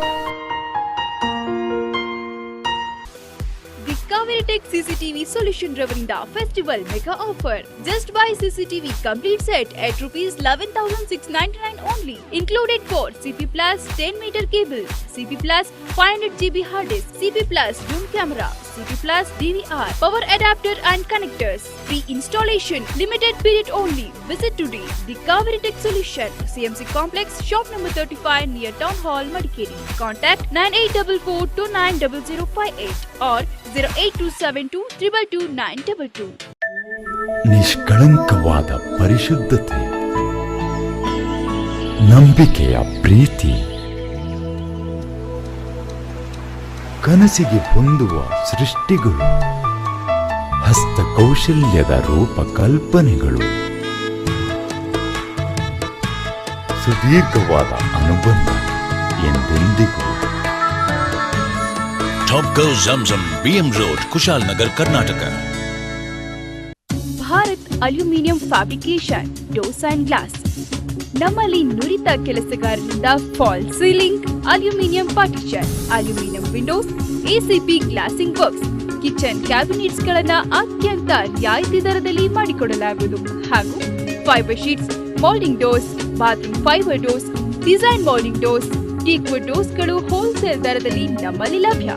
Kaveri Tech CCTV Solution ರವರಿಂದ festival mega offer. Just buy CCTV complete set at ₹11,699 only. Included for CP Plus 10 meter cable, CP Plus 500 GB hard disk, CP Plus room camera, CP Plus DVR, power adapter and connectors. Free installation, limited period only. Visit today. The Kaveri Tech Solution, CMC Complex, shop number 35 near Town Hall, Madikeri. Contact 9844290058 or 08272222922. ನಿಷ್ಕಳಂಕವಾದ ಪರಿಶುದ್ಧತೆ, ನಂಬಿಕೆಯ ಪ್ರೀತಿ, ಕನಸಿಗೆ ಹೊಂದುವ ಸೃಷ್ಟಿಗಳು, ಹಸ್ತಕೌಶಲ್ಯದ ರೂಪಕಲ್ಪನೆಗಳು, ಸುದೀರ್ಘವಾದ ಅನುಬಂಧ ಎಂದೆಂದಿಗೂ. Top Go Zamzam, BM Road, Kushalnagar, Karnataka. Bharat aluminium fabrication doors and glass. ನಮ್ಮಲ್ಲಿ ನುರಿತ ಕೆಲಸಗಾರರಿಂದ fall ceiling, aluminium partition, aluminium windows, ACP glazing works, kitchen cabinets ಗಳನ್ನ ಅತ್ಯಂತ ರಿಯಾಯಿತಿ ದರದಲ್ಲಿ ಮಾಡಿಕೊಡಲಾಗುವುದು ಹಾಗೂ fibre sheets, moulding doors, bathroom fibre doors, design moulding doors, teakwood ಡೋರ್ಸ್ಗಳು ಹೋಲ್ಸೇಲ್ ದರದಲ್ಲಿ ನಮ್ಮಲ್ಲಿ ಲಭ್ಯ.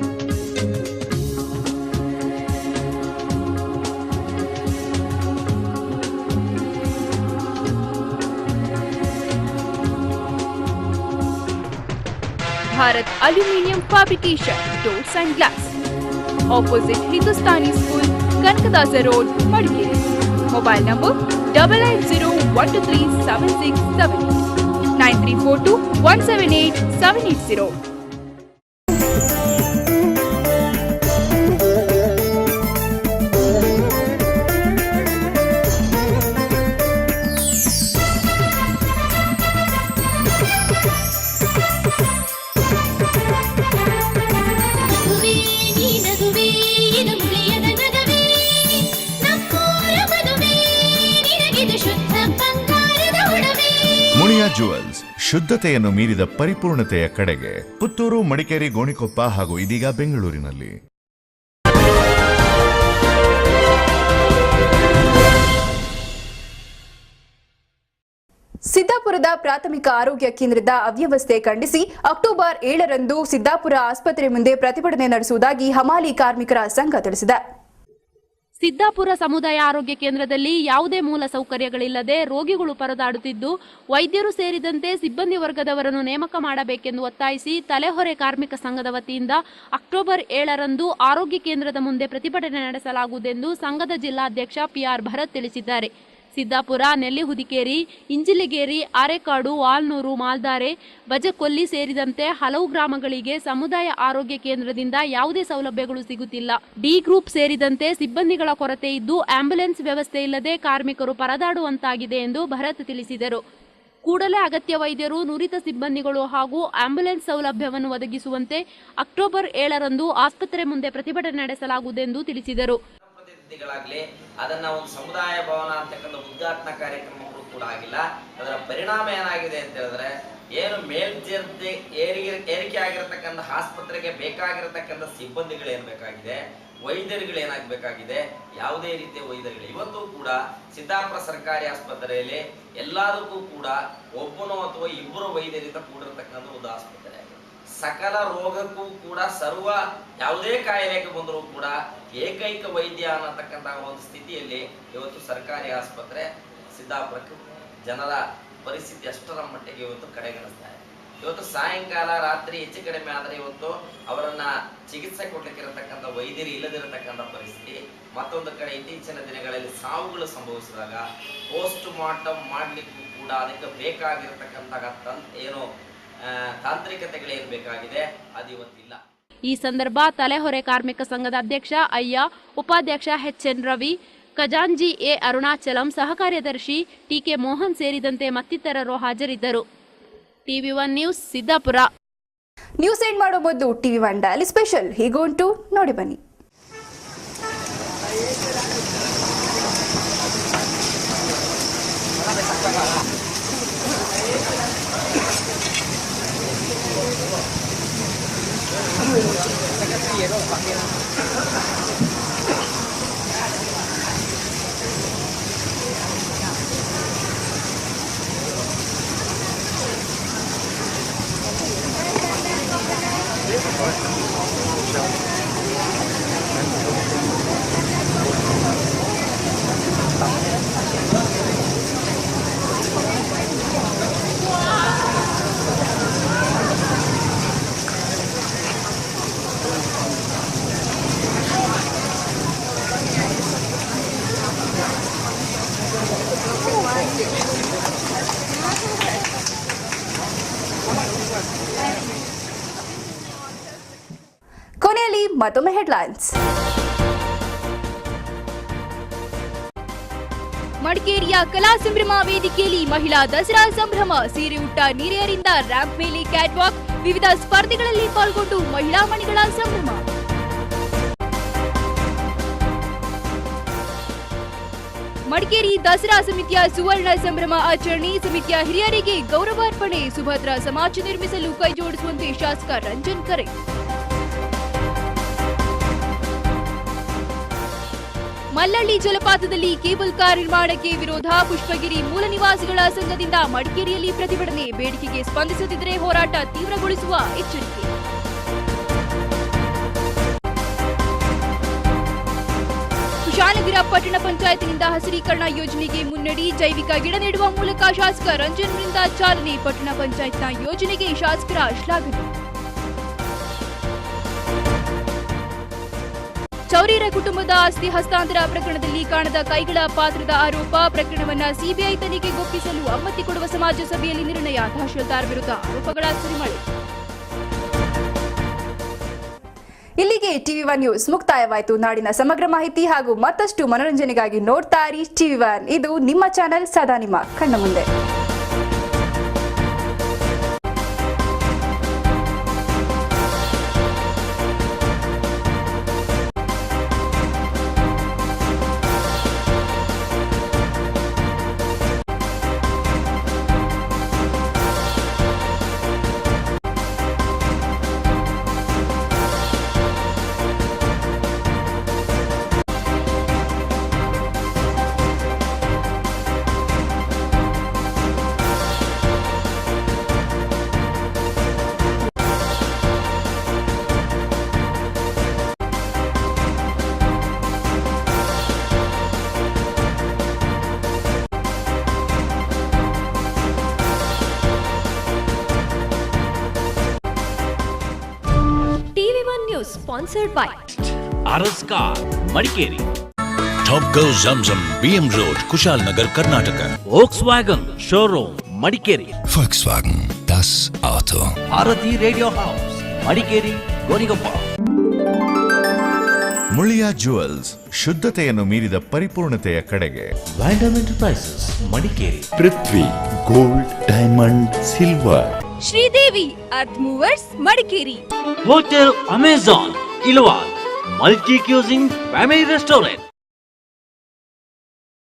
Bharat aluminium fabrication doors and glass, opposite Hindustani school, Kanakadasa road, Madikeri. Mobile number 9901237678 9342178780. Muliya jewels, ಶುದ್ಧತೆಯನ್ನು ಮೀರಿದ ಪರಿಪೂರ್ಣತೆಯ ಕಡೆಗೆ. ಪುತ್ತೂರು, ಮಡಿಕೇರಿ, ಗೋಣಿಕೊಪ್ಪ ಹಾಗೂ ಇದೀಗ ಬೆಂಗಳೂರಿನಲ್ಲಿ. ಸಿದ್ದಾಪುರದ ಪ್ರಾಥಮಿಕ ಆರೋಗ್ಯ ಕೇಂದ್ರದ ಅವ್ಯವಸ್ಥೆ ಖಂಡಿಸಿ ಅಕ್ಟೋಬರ್ 7ರಂದು ಸಿದ್ದಾಪುರ ಆಸ್ಪತ್ರೆ ಮುಂದೆ ಪ್ರತಿಭಟನೆ ನಡೆಸುವುದಾಗಿ ಹಮಾಲಿ ಕಾರ್ಮಿಕರ ಸಂಘ ತಿಳಿಸಿದೆ. ಸಿದ್ದಾಪುರ ಸಮುದಾಯ ಆರೋಗ್ಯ ಕೇಂದ್ರದಲ್ಲಿ ಯಾವುದೇ ಮೂಲ ಸೌಕರ್ಯಗಳಿಲ್ಲದೆ ರೋಗಿಗಳು ಪರದಾಡುತ್ತಿದ್ದು, ವೈದ್ಯರು ಸೇರಿದಂತೆ ಸಿಬ್ಬಂದಿ ವರ್ಗದವರನ್ನು ನೇಮಕ ಮಾಡಬೇಕೆಂದು ಒತ್ತಾಯಿಸಿ ತಲೆಹೊರೆ ಕಾರ್ಮಿಕ ಸಂಘದ ವತಿಯಿಂದ ಅಕ್ಟೋಬರ್ 7ರಂದು ಆರೋಗ್ಯ ಕೇಂದ್ರದ ಮುಂದೆ ಪ್ರತಿಭಟನೆ ನಡೆಸಲಾಗುವುದೆಂದು ಸಂಘದ ಜಿಲ್ಲಾಧ್ಯಕ್ಷ ಪಿಆರ್ ಭರತ್ ತಿಳಿಸಿದ್ದಾರೆ. ಸಿದ್ದಾಪುರ, ನೆಲ್ಲಿಹುದಿಕೇರಿ, ಇಂಜಿಲಿಗೇರಿ, ಆರೇಕಾಡು, ಆಲ್ನೂರು, ಮಾಲ್ದಾರೆ, ಬಜಕೊಲ್ಲಿ ಸೇರಿದಂತೆ ಹಲವು ಗ್ರಾಮಗಳಿಗೆ ಸಮುದಾಯ ಆರೋಗ್ಯ ಕೇಂದ್ರದಿಂದ ಯಾವುದೇ ಸೌಲಭ್ಯಗಳು ಸಿಗುತ್ತಿಲ್ಲ. ಡಿ ಗ್ರೂಪ್ ಸೇರಿದಂತೆ ಸಿಬ್ಬಂದಿಗಳ ಕೊರತೆ ಇದ್ದು, ಆಂಬ್ಯುಲೆನ್ಸ್ ವ್ಯವಸ್ಥೆ ಇಲ್ಲದೆ ಕಾರ್ಮಿಕರು ಪರದಾಡುವಂತಾಗಿದೆ ಎಂದು ಭರತ್ ತಿಳಿಸಿದರು. ಕೂಡಲೇ ಅಗತ್ಯ ವೈದ್ಯರು, ನುರಿತ ಸಿಬ್ಬಂದಿಗಳು ಹಾಗೂ ಆಂಬ್ಯುಲೆನ್ಸ್ ಸೌಲಭ್ಯವನ್ನು ಒದಗಿಸುವಂತೆ ಅಕ್ಟೋಬರ್ 7ರಂದು ಆಸ್ಪತ್ರೆ ಮುಂದೆ ಪ್ರತಿಭಟನೆ ನಡೆಸಲಾಗುವುದೆಂದು ತಿಳಿಸಿದರು. ಅದನ್ನ ಒಂದು ಸಮುದಾಯ ಭವನ ಅಂತಕ್ಕಂಥ ಉದ್ಘಾಟನಾ ಕಾರ್ಯಕ್ರಮಗಳು ಕೂಡ ಆಗಿಲ್ಲ. ಅದರ ಪರಿಣಾಮ ಏನಾಗಿದೆ ಅಂತ ಹೇಳಿದ್ರೆ, ಏನು ಮೇಲ್ದರ್ಜೆ ಏರಿಕೆ ಆಗಿರತಕ್ಕಂಥ ಆಸ್ಪತ್ರೆಗೆ ಬೇಕಾಗಿರತಕ್ಕಂಥ ಸಿಬ್ಬಂದಿಗಳು ಏನ್ ಬೇಕಾಗಿದೆ, ವೈದ್ಯರುಗಳು ಏನಾಗಬೇಕಾಗಿದೆ, ಯಾವುದೇ ರೀತಿಯ ವೈದ್ಯರುಗಳು ಇವತ್ತು ಕೂಡ ಸಿದ್ದಾಪುರ ಸರ್ಕಾರಿ ಆಸ್ಪತ್ರೆಯಲ್ಲಿ ಎಲ್ಲದಕ್ಕೂ ಕೂಡ ಒಬ್ಬನು ಅಥವಾ ಇಬ್ಬರು ವೈದ್ಯರಿಂದ ಕೂಡಿರತಕ್ಕಂಥ ಒಂದು ಆಸ್ಪತ್ರೆ. ಸಕಲ ರೋಗಕ್ಕೂ ಕೂಡ ಸರ್ವ ಯಾವುದೇ ಕಾಯಿಲೆಗೆ ಬಂದರೂ ಕೂಡ ಏಕೈಕ ವೈದ್ಯ ಅನ್ನತಕ್ಕಂತಹ ಒಂದು ಸ್ಥಿತಿಯಲ್ಲಿ ಇವತ್ತು ಸರ್ಕಾರಿ ಆಸ್ಪತ್ರೆ ಸಿದ್ದಾಪುರಕ್ಕೆ ಜನರ ಪರಿಸ್ಥಿತಿ ಅಷ್ಟರ ಮಟ್ಟಿಗೆ ಇವತ್ತು ಕಡೆಗಣಿಸ್ತಾ ಇದೆ. ಇವತ್ತು ಸಾಯಂಕಾಲ ರಾತ್ರಿ ಹೆಚ್ಚು ಕಡಿಮೆ ಆದರೆ ಇವತ್ತು ಅವರನ್ನ ಚಿಕಿತ್ಸೆ ಕೊಡ್ಲಿಕ್ಕೆ ಇರತಕ್ಕಂಥ ವೈದ್ಯರು ಇಲ್ಲದಿರತಕ್ಕಂಥ ಪರಿಸ್ಥಿತಿ. ಮತ್ತೊಂದು ಕಡೆ ಇತ್ತೀಚಿನ ದಿನಗಳಲ್ಲಿ ಸಾವುಗಳು ಸಂಭವಿಸಿದಾಗ ಪೋಸ್ಟ್ ಮಾರ್ಟಮ್ ಮಾಡಲಿಕ್ಕೂ ಕೂಡ ಅದಕ್ಕೆ ಬೇಕಾಗಿರತಕ್ಕಂತಹ ತಾಂತ್ರಿಕತೆಗಳೇನು ಬೇಕಾಗಿದೆ ಅದು ಇವತ್ತಿಲ್ಲ. ಈ ಸಂದರ್ಭ ತಲೆಹೊರೆ ಕಾರ್ಮಿಕ ಸಂಘದ ಅಧ್ಯಕ್ಷ ಅಯ್ಯ, ಉಪಾಧ್ಯಕ್ಷ ಎಚ್ಎನ್ ರವಿ, ಖಜಾಂಜಿ ಎ ಅರುಣಾಚಲಂ, ಸಹಕಾರ್ಯದರ್ಶಿ ಟಿಕೆ ಮೋಹನ್ ಸೇರಿದಂತೆ ಮತ್ತಿತರರು ಹಾಜರಿದ್ದರು. TV1 news Siddapura. News end ಮಾಡೋ ಮೊದಲು TV1 ಡೈಲಿ ಸ್ಪೆಷಲ್ ಹೀಗುಂಟು ನೋಡಿ ಬನ್ನಿ. ಮತ್ತೊಮ್ಮೆ ಹೆಡ್ಲೈನ್ಸ್. ಮಡಿಕೇರಿಯ ಕಲಾ ಸಂಭ್ರಮ ವೇದಿಕೆಯಲ್ಲಿ ಮಹಿಳಾ ದಸರಾ ಸಂಭ್ರಮ. ಸೀರೆ ಉಟ್ಟ ನೀರೆಯರಿಂದ ರ್ಯಾಂಪ್ ಮೇಲೆ ಕ್ಯಾಟ್ ವಾಕ್, ವಿವಿಧ ಸ್ಪರ್ಧೆಗಳಲ್ಲಿ ಪಾಲ್ಗೊಂಡು ಮಹಿಳಾ ಮಣಿಗಳ ಸಂಭ್ರಮ. ಮಡಿಕೇರಿ ದಸರಾ ಸಮಿತಿಯ ಸುವರ್ಣ ಸಂಭ್ರಮ ಆಚರಣೆ. ಸಮಿತಿಯ ಹಿರಿಯರಿಗೆ ಗೌರವಾರ್ಪಣೆ. ಸುಭದ್ರ ಸಮಾಜ ನಿರ್ಮಿಸಲು ಕೈಜೋಡಿಸುವಂತೆ ಶಾಸಕ ರಂಜನ್ ಕರೆ. ಮಲ್ಲಳ್ಳಿ ಜಲಪಾತದಲ್ಲಿ ಕೇಬಲ್ ಕಾರ್ ನಿರ್ಮಾಣಕ್ಕೆ ವಿರೋಧ. ಪುಷ್ಪಗಿರಿ ಮೂಲ ನಿವಾಸಿಗಳ ಸಂಘದಿಂದ ಮಡಿಕೇರಿಯಲ್ಲಿ ಪ್ರತಿಭಟನೆ. ಬೇಡಿಕೆಗೆ ಸ್ಪಂದಿಸದಿದ್ದರೆ ಹೋರಾಟ ತೀವ್ರಗೊಳಿಸುವ ಎಚ್ಚರಿಕೆ. ಕುಶಾಲನಗರ ಪಟ್ಟಣ ಪಂಚಾಯತ್ನಿಂದ ಹಸಿರೀಕರಣ ಯೋಜನೆಗೆ ಮುನ್ನಡೆ. ಜೈವಿಕ ಗಿಡ ನೆಡುವ ಮೂಲಕ ಶಾಸಕ ರಂಜನ್ರಿಂದ ಚಾಲನೆ. ಪಟ್ಟಣ ಪಂಚಾಯತ್ನ ಯೋಜನೆಗೆ ಶಾಸಕರ ಶ್ಲಾಘನೆ. ಚೌರಿಯರ ಕುಟುಂಬದ ಆಸ್ತಿ ಹಸ್ತಾಂತರ ಪ್ರಕರಣದಲ್ಲಿ ಕಾಣದ ಕೈಗಳ ಪಾತ್ರದ ಆರೋಪ. ಪ್ರಕರಣವನ್ನು ಸಿಬಿಐ ತನಿಖೆಗೊಪ್ಪಿಸಲು ಅನುಮತಿ ಕೊಡುವ ಸಮಾಜ ಸಭೆಯಲ್ಲಿ ನಿರ್ಣಯ. ತಹಶೀಲ್ದಾರ್ ವಿರುದ್ಧ ಆರೋಪಗಳ ಸುರಿಮಳೆ. ಇಲ್ಲಿಗೆ ಟಿವಿ1 ನ್ಯೂಸ್ ಮುಕ್ತಾಯವಾಯಿತು. ನಾಡಿನ ಸಮಗ್ರ ಮಾಹಿತಿ ಹಾಗೂ ಮತ್ತಷ್ಟು ಮನೋರಂಜನೆಗಾಗಿ ನೋಡ್ತಾ ಇರಿ ಟಿವಿ1. ಇದು ನಿಮ್ಮ ಚಾನೆಲ್, ಸದಾ ನಿಮ್ಮ ಕಣ್ಣ ಮುಂದೆ. Sponsored by Araskar, Madikeri. Top Go Zamzam, BM Road, Kushalnagar, Karnataka. Volkswagen Showroom, Madikeri. Volkswagen, das Auto. Bharati Radio House, Madikeri, Gonigappa. Muliya jewels, ಶುದ್ಧತೆಯನ್ನು ಮೀರಿದ ಪರಿಪೂರ್ಣತೆಯ ಕಡೆಗೆ. Vandam Enterprises, Madikeri. Prithvi gold diamond silver. Sridevi earth movers, Madikeri. Hotel Amazon, Ilwal. Multi-cuisine family restaurant.